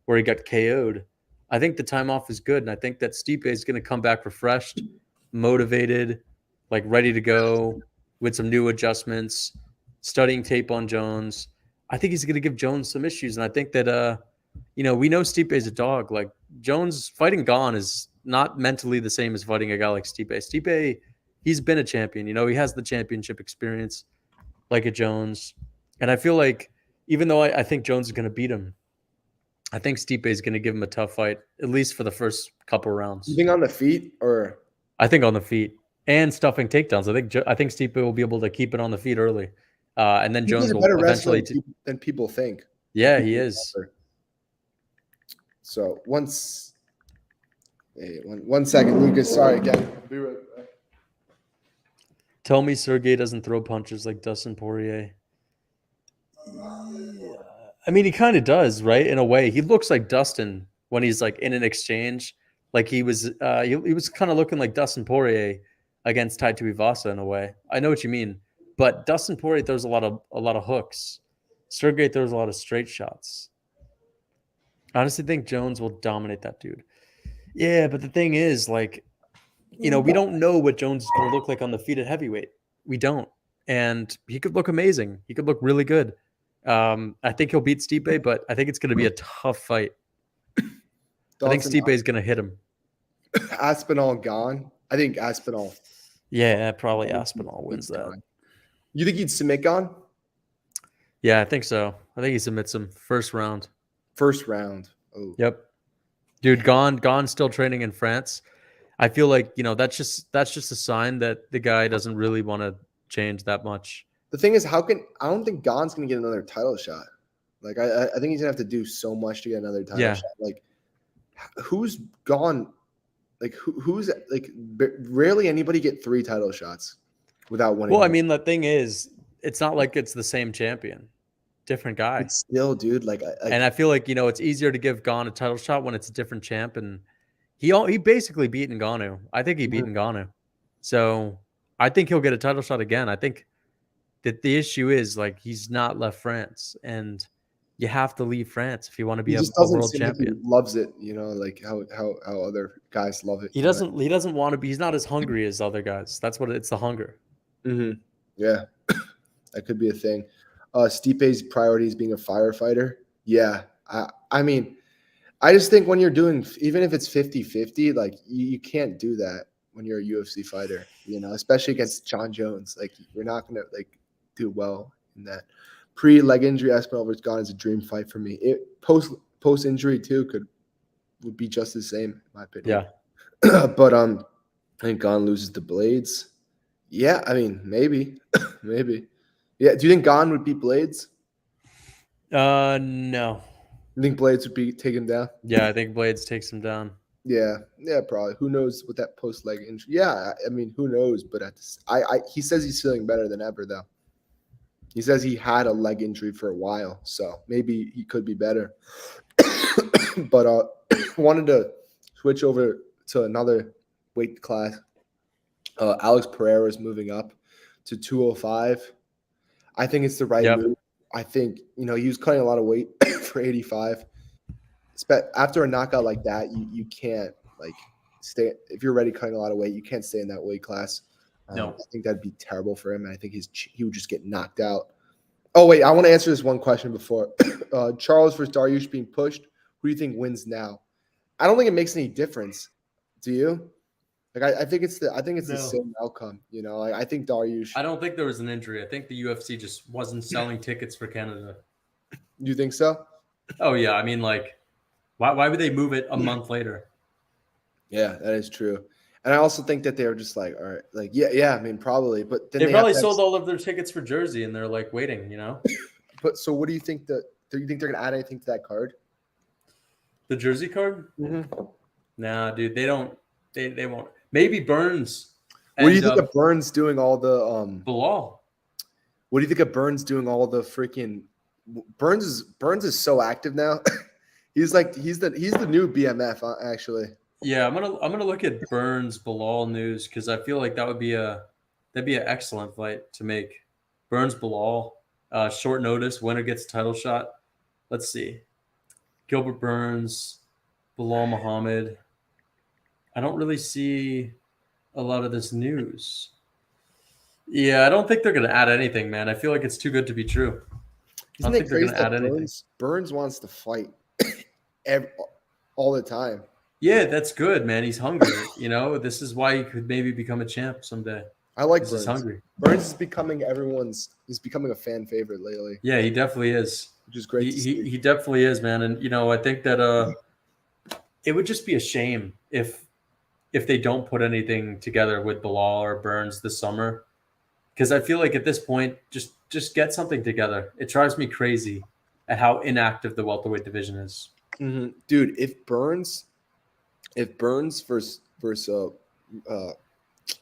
where he got KO'd, I think the time off is good, and I think that Stipe is going to come back refreshed, motivated, like ready to go with some new adjustments, studying tape on Jones. I think he's going to give Jones some issues, and I think that we know Stipe is a dog. Like, Jones fighting Gone is not mentally the same as fighting a guy like Stipe. Stipe, he's been a champion. He has the championship experience like a Jones, and I feel like even though I think Jones is going to beat him, I think Stipe is going to give him a tough fight, at least for the first couple rounds.
You think on the feet, or?
I think on the feet and stuffing takedowns. I think Stipe will be able to keep it on the feet early. And then Jones will eventually
than people think.
Yeah, he is.
So one second, Lucas. Sorry again. I'll be right back.
Tell me Sergey doesn't throw punches like Dustin Poirier. I mean, he kind of does, right? In a way, he looks like Dustin when he's like in an exchange. Like he was kind of looking like Dustin Poirier against Tai Tuivasa in a way. I know what you mean. But Dustin Poirier throws a lot of hooks. Sergey throws a lot of straight shots. I honestly think Jones will dominate that dude. Yeah, but the thing is, like, we don't know what Jones is going to look like on the feet at heavyweight. We don't. And he could look amazing. He could look really good. I think he'll beat Stipe, but I think it's going to be a tough fight. I think Stipe is going to hit him.
Aspinall Gone. I think Aspinall.
Yeah, probably Aspinall wins that.
You think he'd submit Gone?
Yeah, I think so. I think he submits him first round.
First round. Oh.
Yep. Dude, Gone still training in France. I feel like, that's just a sign that the guy doesn't really want to change that much.
The thing is, I don't think Gone's going to get another title shot. Like, I think he's going to have to do so much to get another title shot. Like, who's Gone? Like, who's like, rarely anybody get 3 title shots without winning.
Well, I mean, the thing is, it's not like it's the same champion.
different guy.
But still, dude,
And I feel like, it's easier to give Gon a title shot when it's a different champ. And he basically beat Ngannou. I think he beat Ngannou. So I think he'll get a title shot again. I think that the issue is like he's not left France, and you have to leave France if you want to be
he
a
just doesn't
world
seem like he
champion.
loves it, like how other guys love it.
He doesn't want to be. He's not as hungry as other guys. That's what it's the hunger.
Yeah, that could be a thing. Stipe's priority is being a firefighter. Yeah, I mean, I just think when you're doing, even if it's 50-50, like you can't do that when you're a UFC fighter, especially against John Jones. Like you're not gonna do well in that. Pre-leg injury, Espinal versus Gon is a dream fight for me. It post injury too would be just the same, in my opinion.
Yeah.
But I think Gon loses to Blaydes. Yeah, I mean maybe. Maybe. Yeah, do you think Gon would beat Blaydes?
No.
You think Blaydes would take him down?
Yeah, I think Blaydes takes him down.
Yeah, probably. Who knows with that post leg injury? Yeah, I mean, who knows? But he says he's feeling better than ever, though. He says he had a leg injury for a while, so maybe he could be better. But wanted to switch over to another weight class. Alex Pereira is moving up to 205. I think it's the right move. I think he was cutting a lot of weight for 85. After a knockout like that, you can't stay. If you're already cutting a lot of weight, you can't stay in that weight class.
No.
I think that'd be terrible for him. And I think he would just get knocked out. Oh wait, I want to answer this one question before Charles versus Dariush being pushed. Who do you think wins now? I don't think it makes any difference. Do you? I think it's the same outcome. I think Dariush.
I don't think there was an injury. I think the UFC just wasn't selling tickets for Canada.
You think so?
Oh yeah, I mean why would they move it a month later?
Yeah, that is true. And I also think that they were just all right, yeah. I mean, probably, but then
they probably sold all of their tickets for Jersey, and they're waiting,
But so, what do you think? Do you think they're gonna add anything to that card?
The Jersey card?
Mm-hmm.
Nah, dude, they don't. They won't. Maybe Burns.
What do you think of Burns doing all the
Bilal?
What do you think of Burns doing all the freaking? Burns is so active now. he's the new BMF actually.
Yeah, I'm gonna look at Burns Bilal news because I feel like that'd be an excellent fight to make. Burns Bilal, short notice, winner gets title shot. Let's see, Gilbert Burns, Bilal Muhammad. I don't really see a lot of this news. Yeah, I don't think they're gonna add anything, man. I feel like it's too good to be true.
Isn't it crazy that Burns wants to fight all the time?
Yeah, that's good, man. He's hungry. This is why he could maybe become a champ someday.
I like Burns.
He's hungry.
Burns is becoming he's becoming a fan favorite lately.
Yeah, he definitely is.
Which is great.
He definitely is, man. And I think that it would just be a shame if they don't put anything together with Bilal or Burns this summer, because I feel like at this point, just get something together. It drives me crazy at how inactive the welterweight division is.
Mm-hmm. Dude, if Burns versus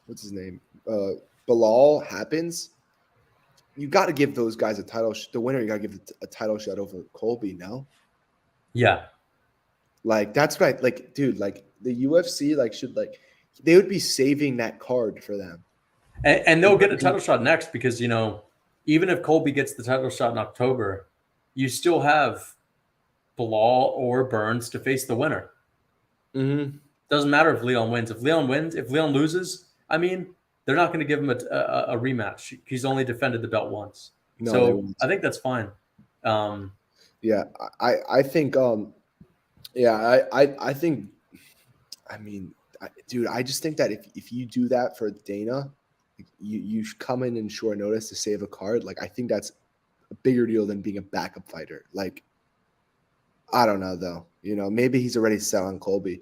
what's his name, Bilal happens, you got to give those guys a title. The winner, you got to give a title shot over Colby. No.
Yeah.
That's right. Dude, the UFC should they would be saving that card for them.
And they'll get a title shot next because even if Colby gets the title shot in October, you still have Bilal or Burns to face the winner.
Mm-hmm.
Doesn't matter if Leon wins. If Leon loses, I mean, they're not going to give him a rematch. He's only defended the belt once.
No,
so I think that's fine.
Yeah, I think I think, I mean, dude, I just think that if you do that for Dana, you come in short notice to save a card. I think that's a bigger deal than being a backup fighter. I don't know though. Maybe he's already set on Colby,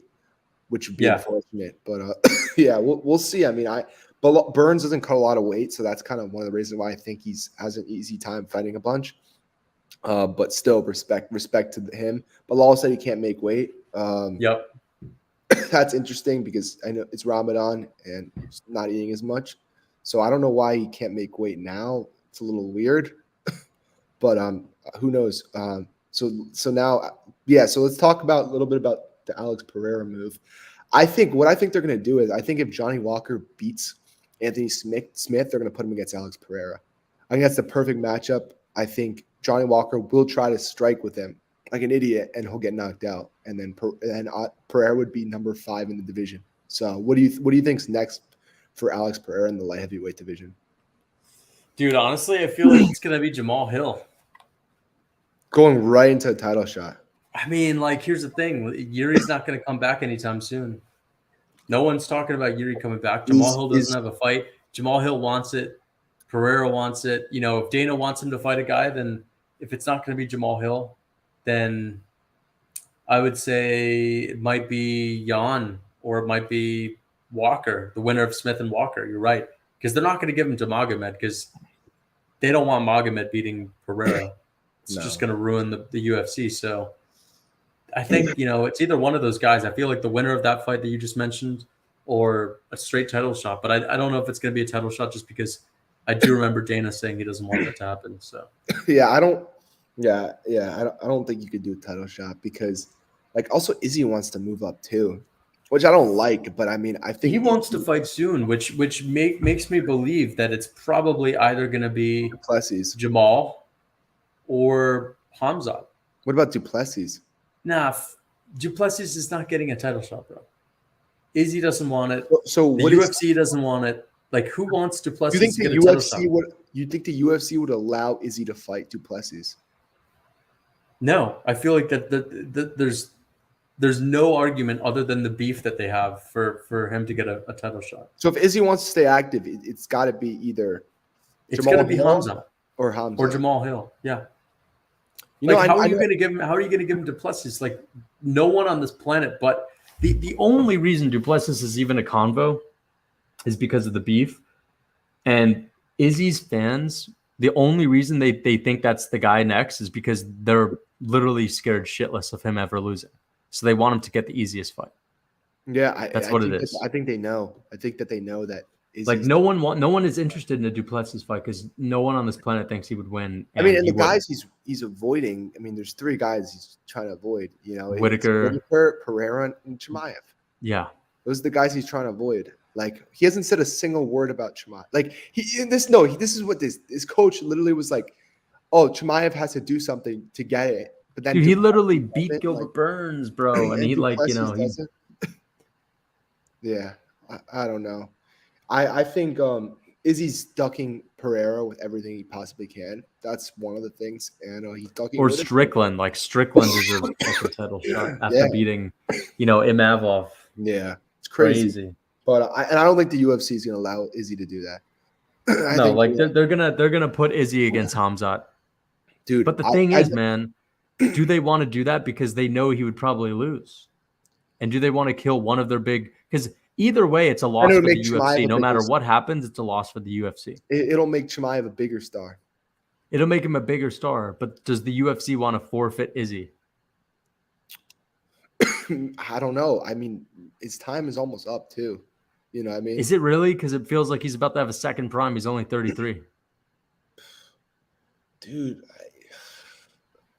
which would be unfortunate. But yeah, we'll see. I mean, but Burns doesn't cut a lot of weight, so that's kind of one of the reasons why I think has an easy time fighting a bunch. But still, respect to him. Bilal said he can't make weight.
Yep.
That's interesting because I know it's Ramadan and he's not eating as much. So I don't know why he can't make weight now. It's a little weird. But Who knows? So now, yeah. So let's talk about a little bit about the Alex Pereira move. I think they're going to do is I think if Johnny Walker beats Anthony Smith, they're going to put him against Alex Pereira. I think that's the perfect matchup. I think Johnny Walker will try to strike with him like an idiot, and he'll get knocked out. And then Pereira would be number 5 in the division. So what do you think's next for Alex Pereira in the light heavyweight division?
Dude, honestly, I feel like it's gonna be Jamal Hill.
Going right into a title shot.
I mean, like, here's the thing: Yuri's not gonna come back anytime soon. No one's talking about Yuri coming back. Jamal Hill doesn't have a fight. Jamal Hill wants it. Pereira wants it. You know, if Dana wants him to fight a guy, then if it's not going to be Jamal Hill, then I would say it might be Jan or it might be Walker, the winner of Smith and Walker. You're right. Because they're not going to give him to Magomed because they don't want Magomed beating Pereira. It's just going to ruin the UFC. So I think, you know, it's either one of those guys. I feel like the winner of that fight that you just mentioned or a straight title shot. But I don't know if it's going to be a title shot just because I do remember Dana saying he doesn't want that to happen. So
yeah, I don't think you could do a title shot because like also Izzy wants to move up too, which I don't like. But I mean, I think
he wants to fight soon, which makes me believe that it's probably either going to be
Duplessis,
Jamal, or Hamzat.
What about Duplessis?
Nah, Duplessis is not getting a title shot, bro. Izzy doesn't want it.
So
the UFC doesn't want it. Like, who wants Duplessis
you
to get
think
a title shot?
You think the UFC would allow Izzy to fight Duplessis?
No, I feel like that there's no argument other than the beef that they have for him to get a title shot.
So if Izzy wants to stay active, it's got to be either
it's going to be Hamzat
or Hamzat
or Jamal Hill. Yeah.
You know,
how are you going to give him? How are you going to give him Duplessis? Like, no one on this planet. But
the only reason Duplessis is even a convo is because of the beef. And Izzy's fans, the only reason they think that's the guy next is because they're literally scared shitless of him ever losing. So they want him to get the easiest fight.
Yeah,
that's what it is.
I think they know. I think that they know that. Izzy's
like no one is interested in a Duplessis fight because no one on this planet thinks he would win.
I mean, and the guys he's avoiding. I mean, there's 3 guys he's trying to avoid. You know,
Whitaker,
Pereira, and Chimaev.
Yeah,
those are the guys he's trying to avoid. Like, he hasn't said a single word about Chimaev. Like, this is what his coach literally was like, oh, Chimaev has to do something to get it. But then
dude, he literally beat Gilbert Burns, bro. And he
yeah, I don't know. I think Izzy's ducking Pereira with everything he possibly can. That's one of the things. And he's ducking.
Or Strickland. Like, Strickland deserves a title shot after beating, Imavov.
Yeah, it's crazy. But I don't think the UFC is going to allow Izzy to do that.
They're gonna put Izzy against Hamzat,
dude.
But the thing is, man, do they want to do that because they know he would probably lose, and do they want to kill one of their big? Because either way, it's a loss for the UFC. No matter what happens, it's a loss for the UFC.
It'll make Chimaev a bigger star.
It'll make him a bigger star. But does the UFC want to forfeit Izzy?
I don't know. I mean, his time is almost up too. You know what I mean?
Is it really? Because it feels like he's about to have a second prime. He's only 33.
Dude,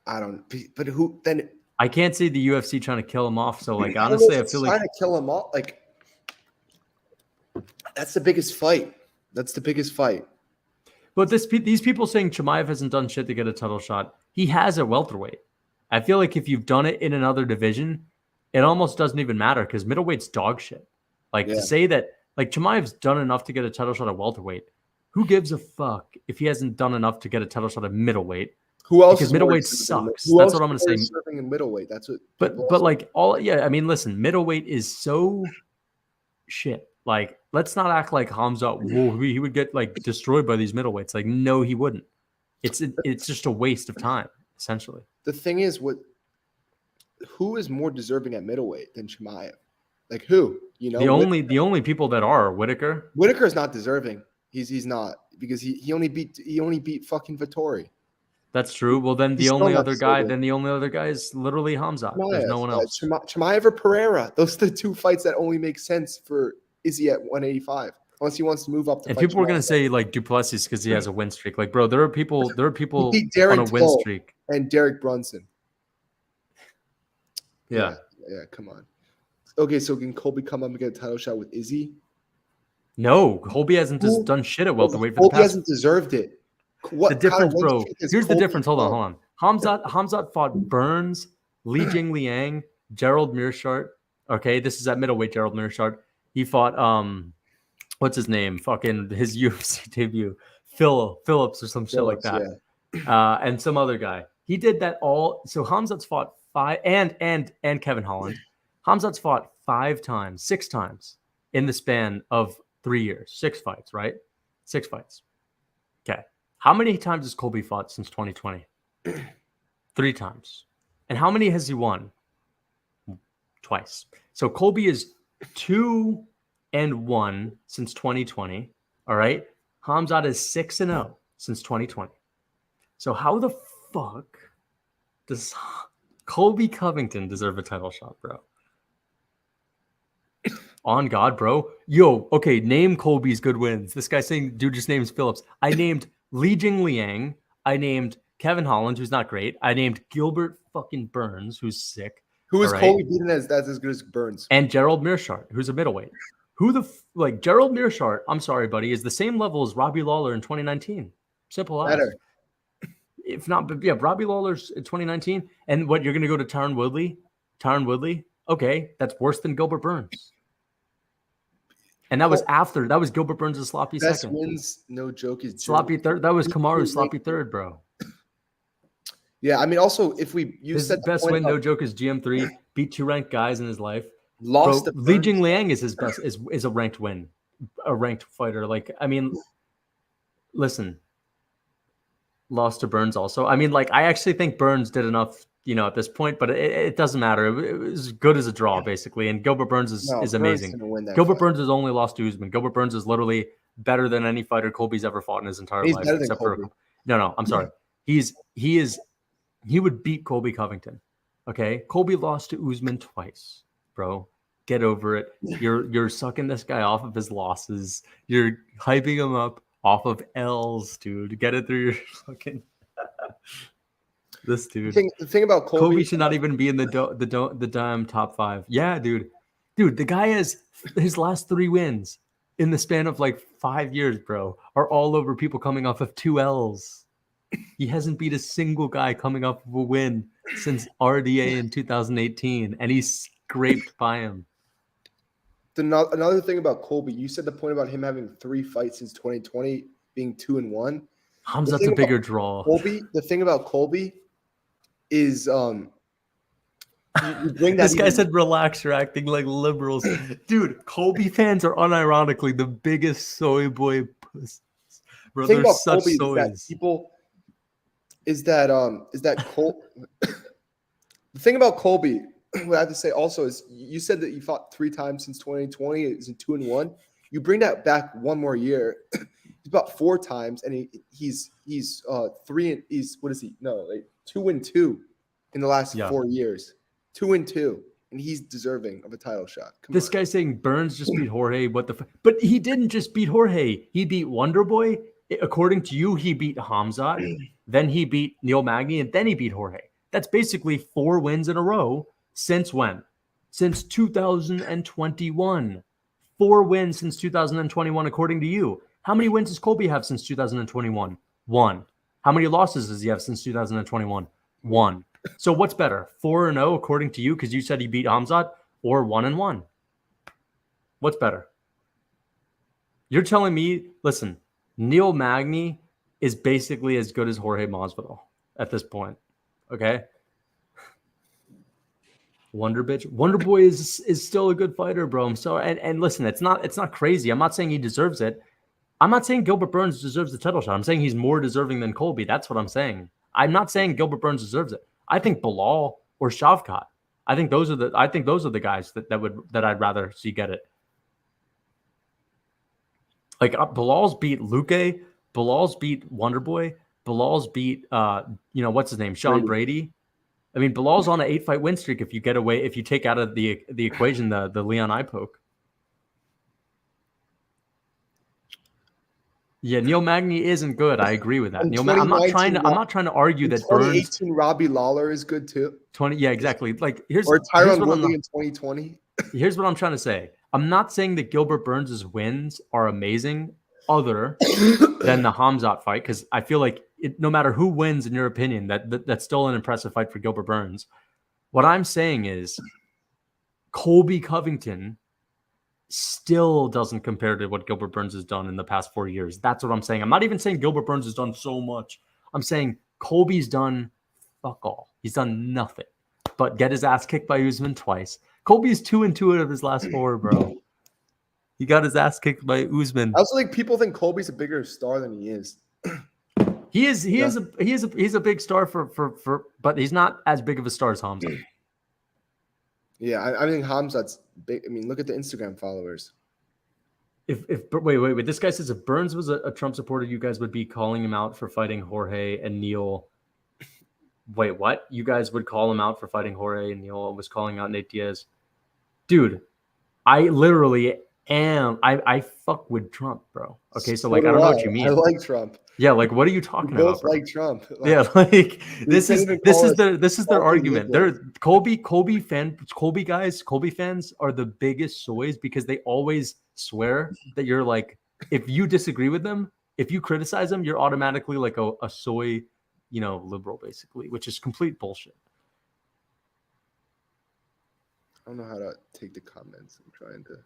I don't. But who then?
I can't see the UFC trying to kill him off. So, like, honestly, I feel like
trying to kill him off. Like, that's the biggest fight. That's the biggest fight.
But these people saying Chimaev hasn't done shit to get a title shot. He has at welterweight. I feel like if you've done it in another division, it almost doesn't even matter because middleweight's dog shit. Like, to say that, like, Chimaev's done enough to get a title shot at welterweight. Who gives a fuck if he hasn't done enough to get a title shot at middleweight?
Who else?
Because middleweight sucks. That's what I'm going to say.
Serving in middleweight. That's what.
But like I mean, listen, middleweight is so shit. Like, let's not act like Hamzat. He would get like destroyed by these middleweights. Like, no, he wouldn't. It's just a waste of time, essentially.
The thing is, who is more deserving at middleweight than Chimaev? Like, who? You know,
the only people that are Whitaker.
Whitaker is not deserving. He's not because he only beat fucking Vettori.
That's true. Well, then the only other guy is literally Hamzat. There's no one else.
Chimaev or Pereira. Those are the 2 fights that only make sense for Izzy at 185. unless he wants to move up to
And
fight
people were gonna
Jamal.
say like Duplessis because he has a win streak. Like, bro, there are people
He beat
on
Darren
a win
Till
streak.
and Derek Brunson.
Yeah.
Yeah, come on. Okay, so can Colby come up and get a title shot with Izzy?
No, Colby hasn't just
Who-
done shit at welterweight for the
Colby
past.
hasn't deserved it.
The
What kind of
difference,
win
bro.
streak has
Here's the
Colby
difference. Hold
done?
on. Hamzat fought Burns, Li Jing Liang, Gerald Mearshart. Okay, this is at middleweight. Gerald Mearshart. He fought what's his name? Fucking his UFC debut, Phillips or some shit like that.
Yeah.
And some other guy. He did that all. So Hamzat's fought 5 and Kevin Holland. Hamzat's fought 6 times in the span of 3 years. 6 fights, right? 6 fights. Okay. How many times has Colby fought since 2020? 3 times. And how many has he won? Twice. So Colby is 2-1 since 2020. All right. Hamzat is 6-0 since 2020. So how the fuck does Colby Covington deserve a title shot, bro? On God, bro. Yo, okay, name Colby's good wins. This guy saying, dude, just names Phillips. I named Li Jing Liang. I named Kevin Holland, who's not great. I named Gilbert fucking Burns, who's sick.
Who is
all right?
Colby beaten that's as good as Burns?
And Gerald Mearshart, who's a middleweight. Who the like Gerald Mearshart? I'm sorry, buddy, is the same level as Robbie Lawler in 2019. Simple as.
Better.
If not, but yeah, Robbie Lawler's in 2019. And what, you're going to go to Tyron Woodley? Tyron Woodley? Okay, that's worse than Gilbert Burns. And that was after. That was Gilbert Burns' sloppy
Best
second.
wins, no joke, is
Sloppy third. That was Kamaru's sloppy third, bro.
Yeah, I mean, also, if
His best win, no joke, is GM3. Beat 2 ranked guys in his life.
Lost
Bro,
to
Li
Burns.
Jing Liang is his best, is a ranked win. A ranked fighter. Like, I mean, listen. Lost to Burns also. I mean, like, I actually think Burns did enough, at this point, but it doesn't matter. It was good as a draw, basically. And Gilbert Burns is amazing. Gilbert Burns has only lost to Usman. Gilbert Burns is literally better than any fighter Colby's ever fought in his entire life.
Better than
Except
Colby.
No, I'm sorry. He would beat Colby Covington. Okay? Colby lost to Usman twice, bro. Get over it. You're sucking this guy off of his losses. You're hyping him up off of L's, dude. Get it through your fucking this dude.
The thing about
Colby should not even be in the damn top 5. Yeah, dude. Dude, the guy has his last 3 wins in the span of like 5 years, bro, are all over people coming off of 2 L's. He hasn't beat a single guy coming off of a win since RDA in 2018, and he's scraped by him.
Another thing about Colby, you said the point about him having 3 fights since 2020, being 2-1.
Hamzat's a bigger draw.
The thing about Colby is you bring that.
This guy said, "Relax, you're acting like liberals." Dude, Colby fans are unironically the biggest soy boy pussies. Bro,
the thing
they're
about
such
Colby
soys.
is that Col. The thing about Colby, what I have to say also is, you said that you fought 3 times since 2020. It's in 2-1. You bring that back one more year. He's about 4 times, and he's 3 and he's what is he? No, like 2-2 in the last 4 years. 2-2, and he's deserving of a title shot.
This guy's saying Burns just beat Jorge. What the? But he didn't just beat Jorge. He beat Wonder Boy. According to you, he beat Hamzat. Then he beat Neil Magny, and then he beat Jorge. That's basically 4 wins in a row. Since when? Since 2021. 4 wins since 2021, according to you. How many wins does Colby have since 2021? 1. How many losses does he have since 2021? 1. So what's better? 4-0 according to you, because you said he beat Hamzat, or 1-1? What's better? You're telling me, listen, Neil Magny is basically as good as Jorge Masvidal at this point. Okay? Wonder Boy is still a good fighter, bro. I'm sorry. And listen, it's not crazy. I'm not saying he deserves it. I'm not saying Gilbert Burns deserves the title shot. I'm saying he's more deserving than Colby. That's what I'm saying. I'm not saying Gilbert Burns deserves it. I think Bilal or Shavkat. I think those are the guys that I'd rather see get it. Like Bilal's beat Luque, Bilal's beat Wonder Boy, Bilal's beat what's his name? Sean Brady. I mean, Bilal's on an 8-fight win streak if you take out of the equation the Leon Ipoke. Yeah, Neil Magny isn't good. I agree with that.
In
I'm not
2019,
trying to argue
in
that Burns
2018, Robbie Lawler is good too.
20. Yeah, exactly. Like
Or
here's
Tyron
what
Woodley in 2020.
here's what I'm trying to say. I'm not saying that Gilbert Burns' wins are amazing, other than the Hamzat fight, because I feel like no matter who wins, in your opinion, that's still an impressive fight for Gilbert Burns. What I'm saying is Colby Covington still doesn't compare to what Gilbert Burns has done in the past 4 years. That's what I'm saying. I'm not even saying Gilbert Burns has done so much. I'm saying Colby's done fuck all. He's done nothing but get his ass kicked by Usman twice. Colby's 2-2 out of his last 4, bro. He got his ass kicked by Usman.
I also think people think Colby's a bigger star than he is.
He's a big star for but he's not as big of a star as Hamza.
Yeah, I think Hamzat's big. I mean, look at the Instagram followers.
Wait. This guy says if Burns was a Trump supporter, you guys would be calling him out for fighting Jorge and Neil. Wait, what? You guys would call him out for fighting Jorge and Neil was calling out Nate Diaz? Dude, I literally am. I fuck with Trump, bro. Okay, so like I don't know what you mean.
I like Trump.
Yeah, like what are you talking
We both
about, bro?
like Trump.
Yeah, like this is their
Colby
argument.
liberals.
They're Colby fans are the biggest soys because they always swear that you're like, if you disagree with them, if you criticize them, you're automatically like a soy, liberal, basically, which is complete bullshit.
I don't know how to take the comments. I'm trying to.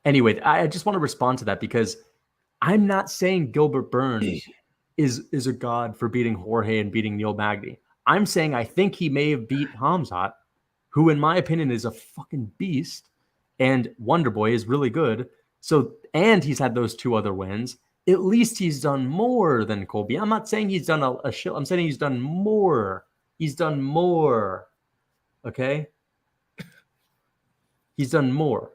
Anyway, I just want to respond to that because I'm not saying Gilbert Burns is a god for beating Jorge and beating Neil Magny. I'm saying I think he may have beat Hamzat, who in my opinion is a fucking beast, and Wonderboy is really good. So, and he's had those 2 other wins. At least he's done more than Colby. I'm not saying he's done a shit. I'm saying he's done more. He's done more. Okay? He's done more.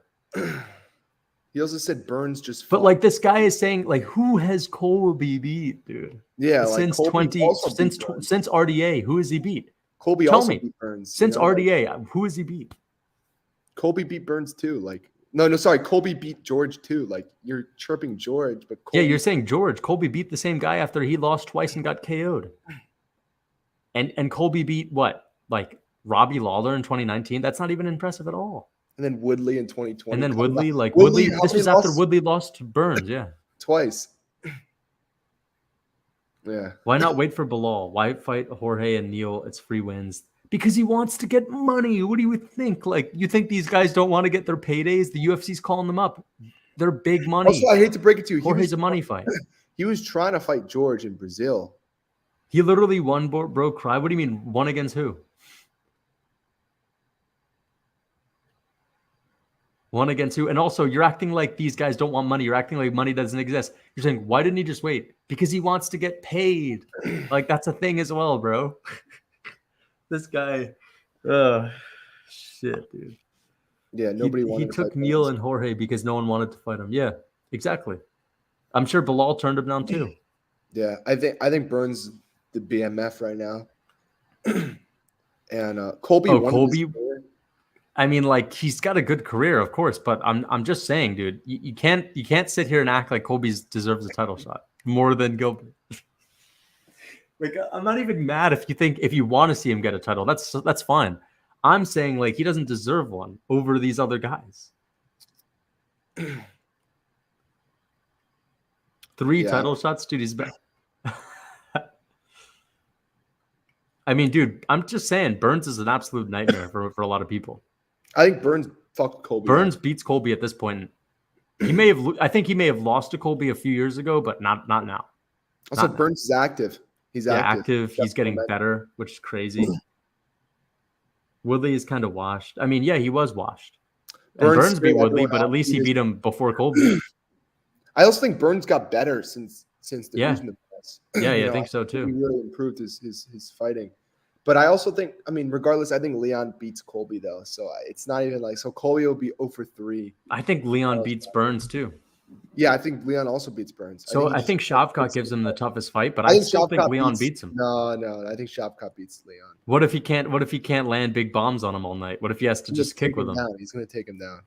He also said Burns just.
But like this guy is saying, like, who has Colby beat, dude?
Yeah,
since
like
since RDA, who has he beat?
Colby
Tell
also
me.
beat Burns.
Since RDA, who has he beat?
Colby beat Burns too. Like sorry, Colby beat George too. Like you're chirping George, but Colby,
yeah, you're saying George. Colby beat the same guy after he lost twice and got KO'd. And Colby beat what? Like Robbie Lawler in 2019? That's not even impressive at all.
And then Woodley in 2020.
And then Woodley, this was after Woodley lost to Burns, yeah.
Twice. Yeah.
Why not wait for Bilal? Why fight Jorge and Neil? It's free wins. Because he wants to get money. What do you think? Like, you think these guys don't want to get their paydays? The UFC's calling them up. They're big money.
Also, I hate to break it to you.
Jorge's a money fight.
He was trying to fight George in Brazil.
He literally won, bro. Cry. What do you mean? Won against who? One against who? And also, you're acting like these guys don't want money. You're acting like money doesn't exist. You're saying, why didn't he just wait? Because he wants to get paid. Like, that's a thing as well, bro. This guy. Shit, dude.
Yeah, nobody wanted
he took Neil and Jorge because no one wanted to fight him. Yeah, exactly. I'm sure Bilal turned him down too.
Yeah, I think Burns the BMF right now. And Colby.
Colby. I mean, like, he's got a good career, of course, but I'm just saying, dude, you can't sit here and act like Colby deserves a title shot more than Gilbert. Like, I'm not even mad if you want to see him get a title. That's fine. I'm saying, like, he doesn't deserve one over these other guys. 3 title shots, dude. He's back. I mean, dude, I'm just saying, Burns is an absolute nightmare for a lot of people.
I think Burns fucked Colby.
Burns beats Colby at this point. I think he may have lost to Colby a few years ago, but not now.
Also, Burns is active. He's
active. He's getting better, which is crazy. Woodley is kind of washed. I mean, yeah, he was washed. And Burns beat Woodley, but at least he beat him before Colby.
I also think Burns got better since the Usman press.
Yeah, I think so too.
He really improved his fighting. But I also think, I mean, regardless, I think Leon beats Colby though. So it's not even like, so Colby will be 0-3.
I think Leon beats Burns too.
Yeah, I think Leon also beats Burns.
So I think Shavkat gives him the toughest fight, but I still think Leon beats him.
No, I think Shavkat beats Leon.
What if he can't land big bombs on him all night? What if he has to just kick with him?
He's going to take him down.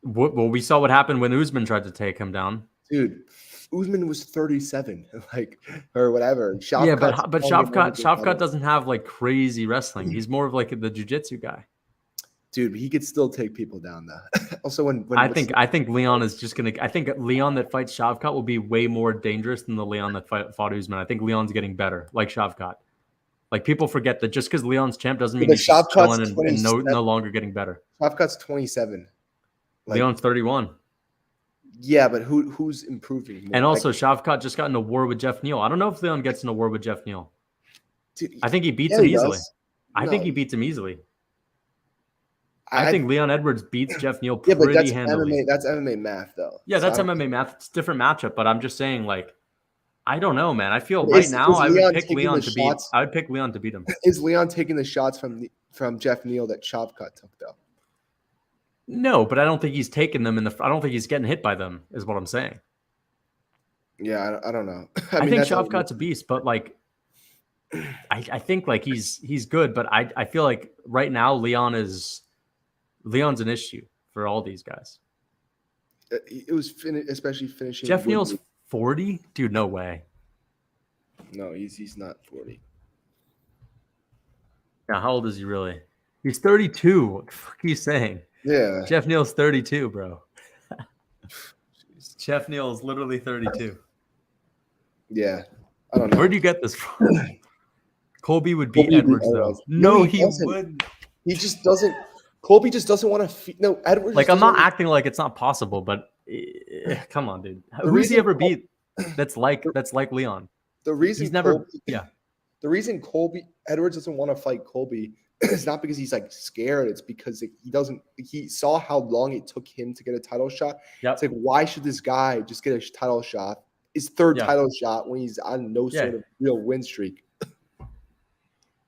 Well, we saw what happened when Usman tried to take him down.
Dude, Usman was 37, like, or whatever.
Yeah,
Shavkat's
but
only a little bit
Shavkat
better.
doesn't have like crazy wrestling. He's more of like the jiu-jitsu guy.
Dude, he could still take people down though. Also, when
I think Leon is just gonna. I think Leon that fights Shavkat will be way more dangerous than the Leon that fought Usman. I think Leon's getting better, like Shavkat. Like people forget that just because Leon's champ doesn't mean
but
he's just chilling
Shavkat's
and
27.
no longer getting better.
Shavkat's 27. Like,
Leon's 31.
yeah, but who's improving more?
And also, Shavkat just got in a war with Jeff Neal. I don't know if Leon gets in a war with Jeff Neal.
Dude,
I think he beats
yeah,
him
he
easily.
does.
I think
No.
he beats him easily. I think Leon Edwards beats Jeff Neal
Yeah,
pretty
but that's
handily.
MMA. That's MMA math, though.
Yeah,
So
that's
I don't-
MMA math. It's a different matchup, but I'm just saying, like, I don't know, man. I feel
But
right now
is
I would
Leon
pick
taking
Leon
the
to beat.
shots?
I would pick Leon to beat him.
Is Leon taking the shots from Jeff Neal that Shavkat took though?
No, but I don't think he's taking them I don't think he's getting hit by them. Is what I'm saying.
Yeah, I don't know.
I
mean,
think
that's all-
Shavkat's a beast, but like, I think like he's good, but I feel like right now Leon's an issue for all these guys.
It was especially finishing.
Jeff Neal's
Woodley.
40, dude. No way.
No, he's not 40.
Now, how old is he really? He's 32. What the fuck are you saying?
Yeah.
Jeff Neal's 32, bro. Jeff Neal's literally 32.
Yeah. I don't know.
Where'd you get this from? Colby would beat
Colby would beat
Edwards, though.
Edwards.
No,
No,
he
he doesn't.
wouldn't.
He just doesn't. Colby just doesn't want to. No, Edwards.
Like,
just
I'm not
doesn't-
acting like it's not possible, but come on, dude. Who's
reason
he ever
Col-
beat that's like Leon?
The reason
He's never.
Colby,
Yeah.
The reason Edwards doesn't want to fight Colby is not because he's like scared. It's because he saw how long it took him to get a title shot.
Yep.
It's like, why should this guy just get a title shot, his third
Yeah.
title shot, when he's on no
Yeah.
sort of real win streak?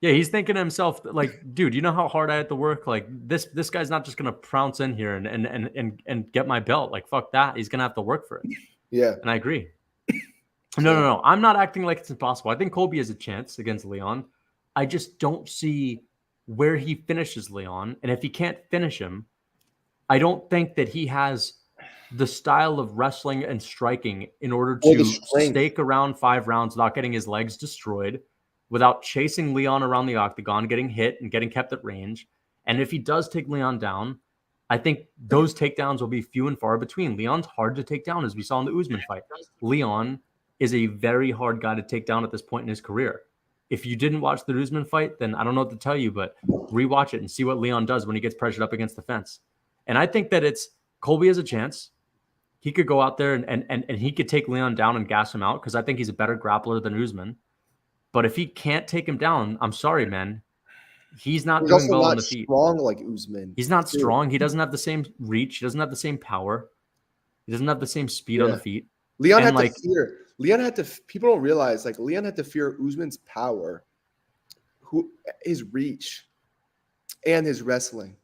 Yeah, he's thinking to himself, like, dude, you know how hard I had to work? Like, this guy's not just gonna prounce in here and get my belt. Like, fuck that. He's gonna have to work for it.
Yeah.
And I agree. No. I'm not acting like it's impossible. I think Colby has a chance against Leon. I just don't see where he finishes Leon. And if he can't finish him, I don't think that he has the style of wrestling and striking in order
Or the
to
strength.
stake around 5 rounds without getting his legs destroyed, without chasing Leon around the octagon, getting hit and getting kept at range. And if he does take Leon down, I think those takedowns will be few and far between. Leon's hard to take down, as we saw in the Usman fight. Leon is a very hard guy to take down at this point in his career. If you didn't watch the Usman fight, then I don't know what to tell you, but rewatch it and see what Leon does when he gets pressured up against the fence. And I think that Colby has a chance. He could go out there and he could take Leon down and gas him out, because I think he's a better grappler than Usman. But if he can't take him down, I'm sorry, man. He's not
He's
doing
also
well on
not
the feet.
strong like Usman.
He's not
Dude.
strong. He doesn't have the same reach. He doesn't have the same power. He doesn't have the same speed on the feet.
Leon
And,
had
like-
to fear. Leon had to. People don't realize, like, Leon had to fear Usman's power, his reach, and his wrestling.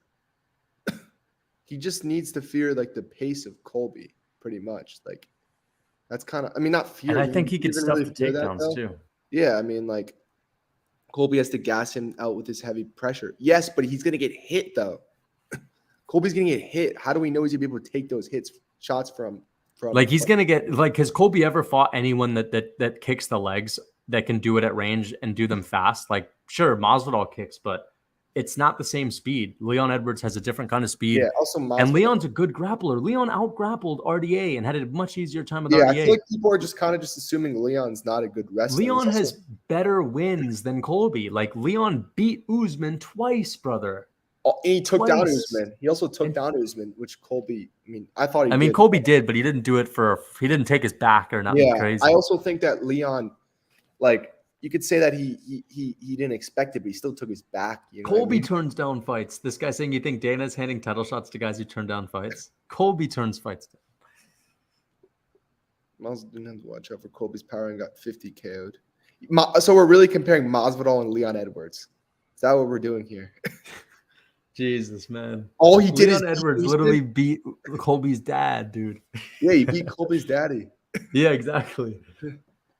He just needs to fear like the pace of Colby, pretty much. Like, that's kind of. I mean, not fear.
And I think he could
didn't
stuff
really
the
fear that,
takedowns
though.
too.
Yeah, I mean, like, Colby has to gas him out with his heavy pressure. Yes, but he's gonna get hit though. Colby's gonna get hit. How do we know he's gonna be able to take those shots from?
Like, he's gonna get, like, has Colby ever fought anyone that kicks the legs, that can do it at range and do them fast? Like, sure, Masvidal kicks, but it's not the same speed. Leon Edwards has a different kind of speed.
Yeah. Also,
And
Masvidal.
Leon's a good grappler. Leon out-grappled RDA and had a much easier time with
Yeah, I
RDA.
feel like people are just kind of just assuming Leon's not a good wrestler.
Leon
He's
has
also-
better wins than Colby. Like, Leon beat Usman twice, brother.
He took down
twice.
Usman. He also took down Usman, which Colby. I mean, I thought he.
I mean,
did.
Colby did, but he didn't do it he didn't take his back or nothing
Yeah,
crazy.
I also think that Leon, like, you could say that he didn't expect it, but he still took his back. You know what I
Colby
mean?
turns down fights. This guy saying, you think Dana's handing title shots to guys who turn down fights? Colby turns fights down.
Miles didn't have to watch out for Colby's power and got 50 KO'd. So we're really comparing Masvidal and Leon Edwards. Is that what we're doing here?
Jesus, man.
All he did
Leon
is beat
Edwards
Usman.
literally beat Colby's dad, dude.
Yeah, he beat Colby's daddy.
Yeah, exactly.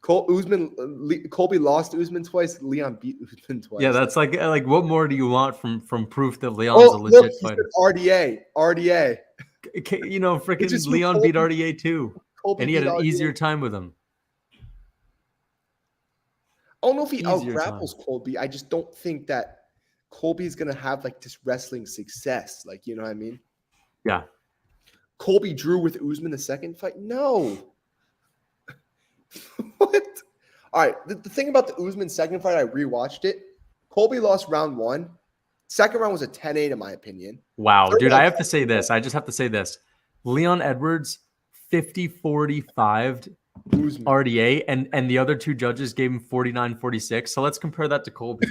Colby lost Usman twice. Leon beat Usman twice.
Yeah, that's like what more do you want from proof that Leon's
Oh,
a legit
look, he
fighter?
said RDA.
You know, freaking
just
Leon
Colby-
beat RDA too.
Colby
and he had
beat
an
RDA.
easier time with him.
I don't know if he out
Easier
grapples Colby. I just don't think that Colby's gonna have like this wrestling success. Like, you know what I mean?
Yeah.
Colby drew with Usman the second fight? No. What? All right. The thing about the Usman second fight, I rewatched it. Colby lost round 1. Second round was a 10-8 in my opinion.
Wow,
Third
dude,
round,
I have to say this. I just have to say this. Leon Edwards 50-45
Usman.
RDA, and the other two judges gave him 49-46. So let's compare that to Colby.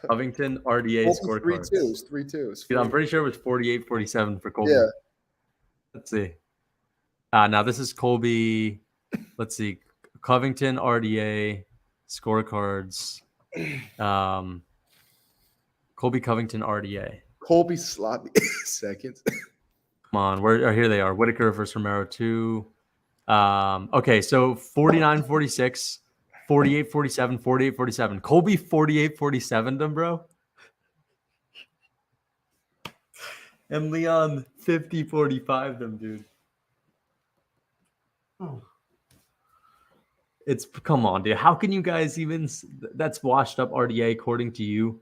Covington RDA
Colby 3-2.
scorecards.
It was 3-2. It was
Dude, I'm
40.
pretty sure it was 48-47 for Colby.
Yeah.
Let's see. Now this is Colby. Let's see. Covington RDA scorecards. Colby Covington RDA.
Colby sloppy seconds.
Come on, here they are. Whitaker versus Romero 2. Okay, so 49-46, 48-47, 48-47. Colby 48-47 them, bro. And Leon 50-45 them, dude. It's come on, dude. How can you guys even? That's washed up RDA according to you.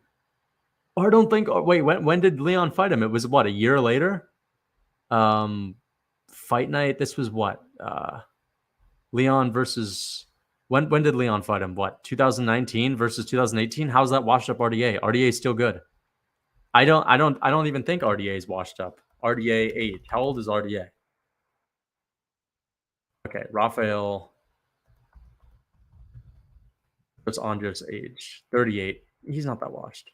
Or I don't think. Wait, when did Leon fight him? It was what, a year later. Fight night. This was what? Leon versus when did Leon fight him? What, 2019 versus 2018? How's that washed up RDA? RDA is still good. I don't even think RDA is washed up. RDA 8. How old is RDA? Okay, Rafael. What's Andres' age? 38. He's not that washed.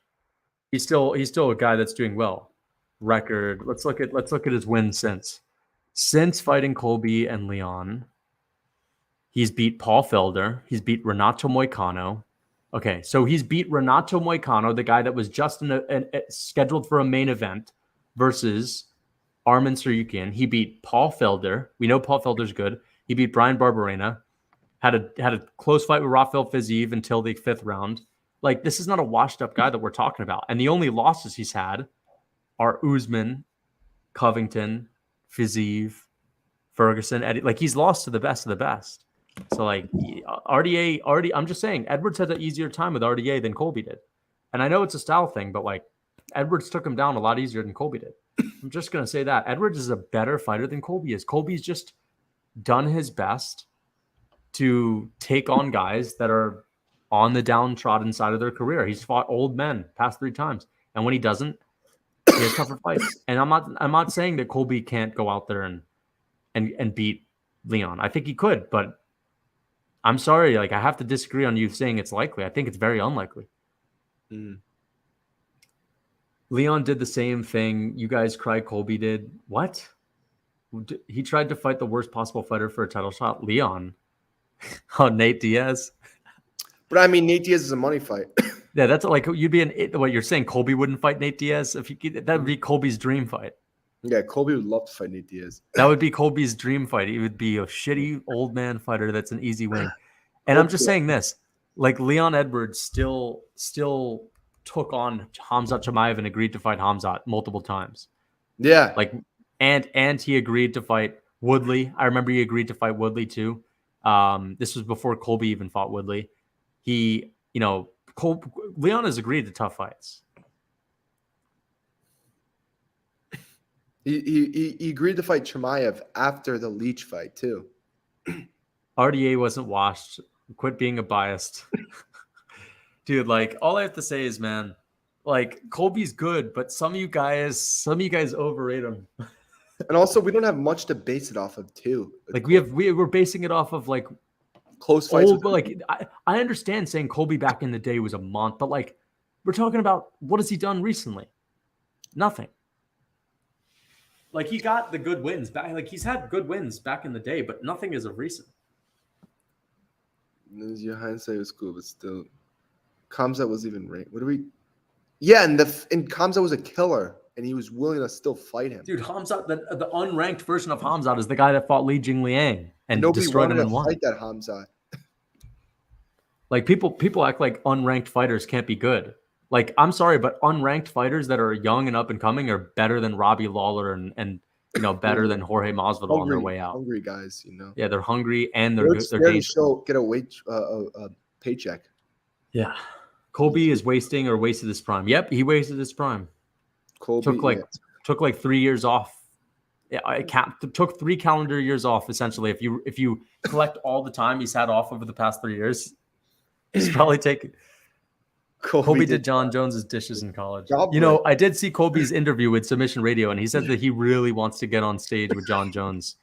He's still a guy that's doing well. Record. Let's look at his wins since fighting Colby and Leon. He's beat Paul Felder. He's beat Renato Moicano. Okay, so he's beat Renato Moicano, the guy that was just scheduled for a main event, versus Arman Tsarukyan. He beat Paul Felder. We know Paul Felder's good. He beat Brian Barberena. Had a close fight with Rafael Fiziev until the 5th round. Like, this is not a washed-up guy that we're talking about. And the only losses he's had are Usman, Covington, Fiziev, Ferguson, Eddie. Like, he's lost to the best of the best. So, like, RDA, I'm just saying, Edwards had an easier time with RDA than Colby did. And I know it's a style thing, but, like, Edwards took him down a lot easier than Colby did. I'm just going to say that. Edwards is a better fighter than Colby is. Colby's just done his best to take on guys that are on the downtrodden side of their career. He's fought old men past 3 times. And when he doesn't, he has tougher fights. And I'm not saying that Colby can't go out there and beat Leon. I think he could, but I'm sorry. Like, I have to disagree on you saying it's likely. I think it's very unlikely. Leon did the same thing you guys cried Colby did. What? He tried to fight the worst possible fighter for a title shot. Leon. Oh, Nate Diaz.
But I mean, Nate Diaz is a money fight.
Yeah, that's like you'd be what you're saying. Colby wouldn't fight Nate Diaz if that would be Colby's dream fight.
Yeah, Colby would love to fight Nate Diaz.
That would be Colby's dream fight. He would be a shitty old man fighter that's an easy win. And I'm just saying this, like, Leon Edwards still took on Khamzat Chimaev and agreed to fight Khamzat multiple times.
Yeah,
like and he agreed to fight Woodley. I remember he agreed to fight Woodley too. This was before Colby even fought Woodley. He, Leon has agreed to tough fights.
He agreed to fight Chimaev after the Leach fight too.
RDA wasn't washed. Quit being a biased. Dude, like, all I have to say is, man, like, Colby's good, but some of you guys overrate him.
And also, we don't have much to base it off of too.
Like, we're basing it off of, like,
close fights.
But, like, I understand saying Colby back in the day was a month, but, like, we're talking about what has he done recently? Nothing. Like, he got the good wins back. Like, he's had good wins back in the day, but nothing is of recent.
Your hindsight was cool, but still, Khamzat was even ranked. What do we? Yeah, and Khamzat was a killer, and he was willing to still fight him.
Dude, Khamzat, the unranked version of Khamzat is the guy that fought Li Jingliang and
nobody
destroyed him
wanted
and
to
won.
fight that Khamzat.
Like, people act like unranked fighters can't be good. Like, I'm sorry, but unranked fighters that are young and up and coming are better than Robbie Lawler and better than Jorge Masvidal on their way out.
Hungry guys, you know.
Yeah, they're hungry and they're good. They're
there to
dangerous.
get a paycheck.
Yeah, Colby is wasting or wasted his prime. Yep, he wasted his prime.
Colby
took like 3 years off. Yeah, took 3 calendar years off essentially. If you collect all the time he's had off over the past 3 years, he's probably taken. Colby did John Jones's dishes in college. I did see Colby's interview with Submission Radio, and he said that he really wants to get on stage with John Jones.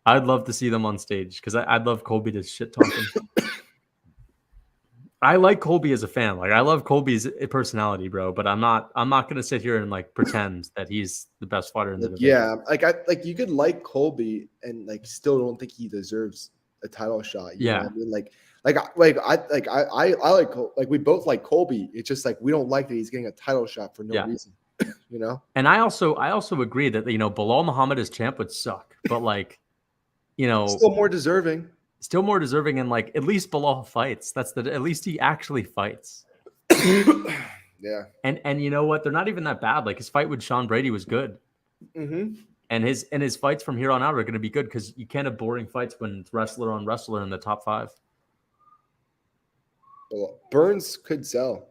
I'd love to see them on stage because I'd love Colby to shit talk him. I like Colby as a fan. Like I love Colby's personality, bro. But I'm not gonna sit here and like pretend that he's the best fighter in the division.
Yeah, you could like Colby and like still don't think he deserves a title shot. You know what I mean? We both like Colby. It's just like we don't like that he's getting a title shot for no reason. You know.
And I also agree that Bilal Muhammad as champ would suck, but like
still more deserving.
And like at least Bilal fights. At least he actually fights.
Yeah.
And you know what? They're not even that bad. Like his fight with Sean Brady was good.
Mm-hmm.
And his fights from here on out are going to be good because you can't have boring fights when it's wrestler on wrestler in the top 5.
Well, Burns could sell.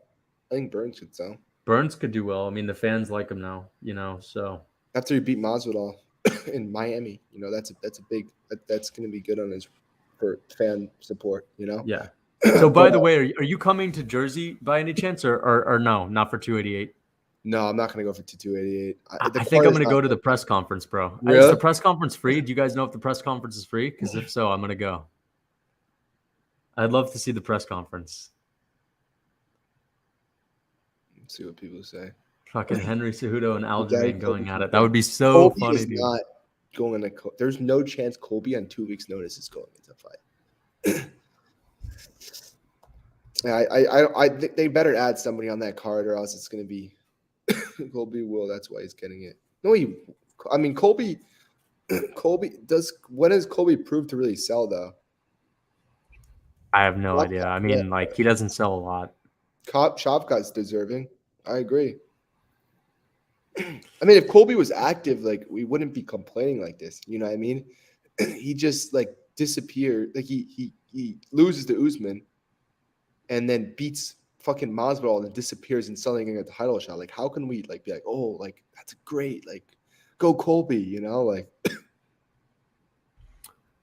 I think Burns could sell.
Burns could do well. I mean, the fans like him now, so.
After he beat Masvidal in Miami, that's going to be good for fan support,
Yeah. So, by the way, are you coming to Jersey by any chance or no, not for 288?
No, I'm not going to go for 288.
I think I'm going to go to the press conference, bro.
Really?
Is the press conference free? Do you guys know if the press conference is free? Because if so, I'm going to go. I'd love to see the press conference.
Let's see what people say.
Fucking Henry Cejudo and Aljamain going at it. That would be so funny, dude.
Not going to. There's no chance Colby on 2 weeks' notice is going into a fight. I think they better add somebody on that card, or else it's going to be Colby will. That's why he's getting it. No, Colby. When has Colby proved to really sell though?
I have no idea. I mean, he doesn't sell a lot.
Shavkat's deserving. I agree. I mean, if Colby was active, we wouldn't be complaining like this. You know what I mean? He just disappeared. He loses to Usman, and then beats fucking Masvidal and then disappears and suddenly getting a title shot. How can we be like, oh, that's great, go Colby,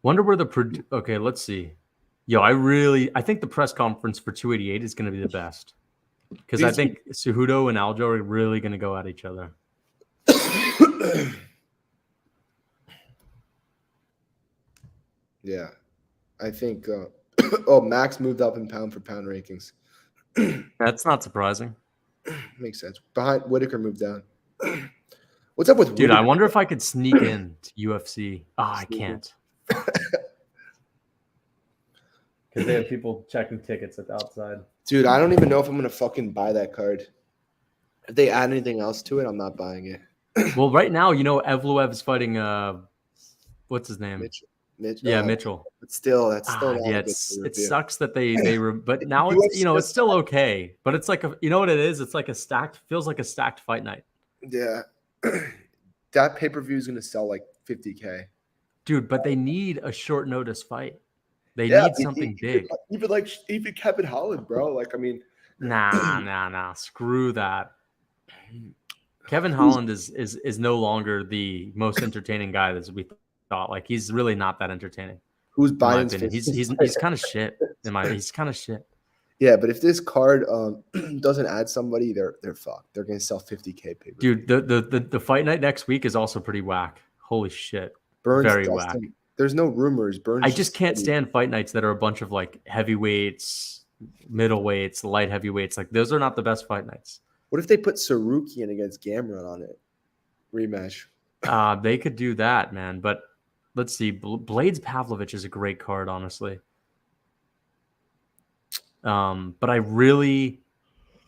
Wonder where okay, let's see. Yo, I think the press conference for 288 is going to be the best because I think Cejudo and Aljo are really going to go at each other.
Yeah, I think. Max moved up in pound for pound rankings.
That's not surprising.
Makes sense. Behind Whitaker moved down. What's up with
dude?
Whitaker?
I wonder if I could sneak in to UFC. I can't. Because they have people checking tickets at the outside.
Dude, I don't even know if I'm gonna fucking buy that card. If they add anything else to it, I'm not buying it.
Well, right now, Evloev's fighting. What's his name? Mitchell.
But still, that's still not
it sucks that but now it's still okay. But it's like you know what it is? It's like feels like a stacked fight night.
Yeah, that pay-per-view is gonna sell like 50K.
Dude, but they need a short notice fight. They need something big.
Even Kevin Holland, bro.
Nah. Screw that. Kevin Holland is no longer the most entertaining guy that we thought. He's really not that entertaining.
Who's buying?
He's kind of shit. He's kind of shit.
Yeah, but if this card doesn't add somebody, they're fucked. They're gonna sell 50K pay.
Dude, the fight night next week is also pretty whack. Holy shit.
Burns
very whack.
There's no rumors. Burns.
I just can't stand fight nights that are a bunch of heavyweights, middleweights, light heavyweights. Those are not the best fight nights.
What if they put Sarukian against Gamrot on it? Rematch.
They could do that, man. But let's see. Blaydes Pavlovich is a great card, honestly. But I really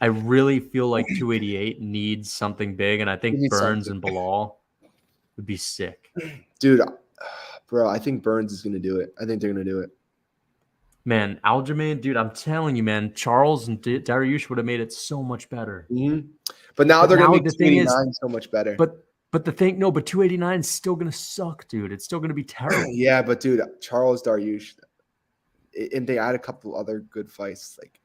feel like 288 needs something big, and I think Burns and Bilal would be sick.
Dude, bro, I think Burns is going to do it. I think they're going to do it.
Man, Aljamain, dude, I'm telling you, man, Charles and Dariush would have made it so much better.
Mm-hmm. But now they're going to make 289 so much better.
But But the thing, no, but 289 is still gonna suck, dude. It's still gonna be terrible.
Yeah, but dude, Charles Dariush, and they add a couple other good fights. Like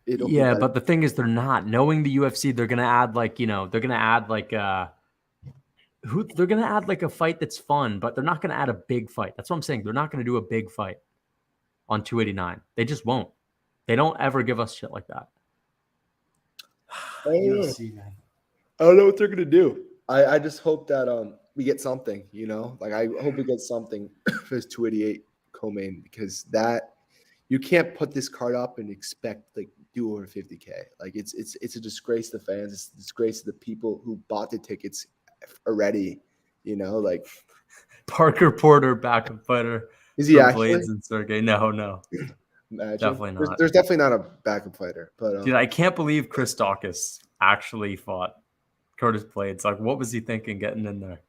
it'll be
Yeah,
better.
but the thing is, they're not. Knowing the UFC, they're gonna add like, they're gonna add like they're gonna add like a fight that's fun, but they're not gonna add a big fight. That's what I'm saying. They're not gonna do a big fight on 289. They just won't. They don't ever give us shit like that.
UFC, man.
I don't know what they're gonna do. I just hope that we get something, Like I hope we get something for this 288 co-main, because that you can't put this card up and expect like do over 50K. Like it's a disgrace to the fans. It's a disgrace to the people who bought the tickets already. Like
Parker Porter, backup fighter.
is he
for
actually?
Blaydes and Sergey? No,
Imagine.
definitely not.
There's definitely not a backup fighter, but
Dude, I can't believe Chris Dawkins actually fought Curtis Blaydes. Like, what was he thinking getting in there?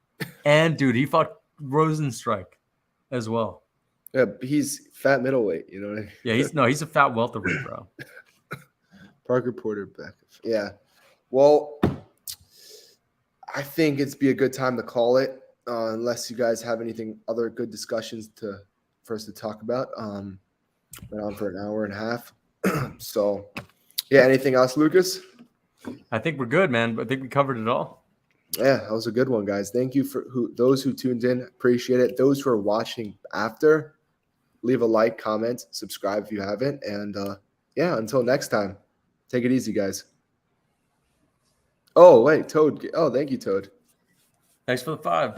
And dude, he fought Rosenstrike as well.
yeah, he's fat middleweight. You know what I mean?
Yeah, he's a fat welterweight, bro.
Parker Porter back. Yeah. Well, I think it's be a good time to call it, unless you guys have anything other good discussions for us to talk about. Been on for an hour and a half. So, yeah. Anything else, Lucas?
I think we're good, man. I think we covered it all.
Yeah, that was a good one, guys. Thank you for those who tuned in. Appreciate it. Those who are watching after, leave a like, comment, subscribe if you haven't. And yeah, until next time, take it easy, guys. Oh, wait, Toad. Oh, thank you, Toad.
Thanks for the 5.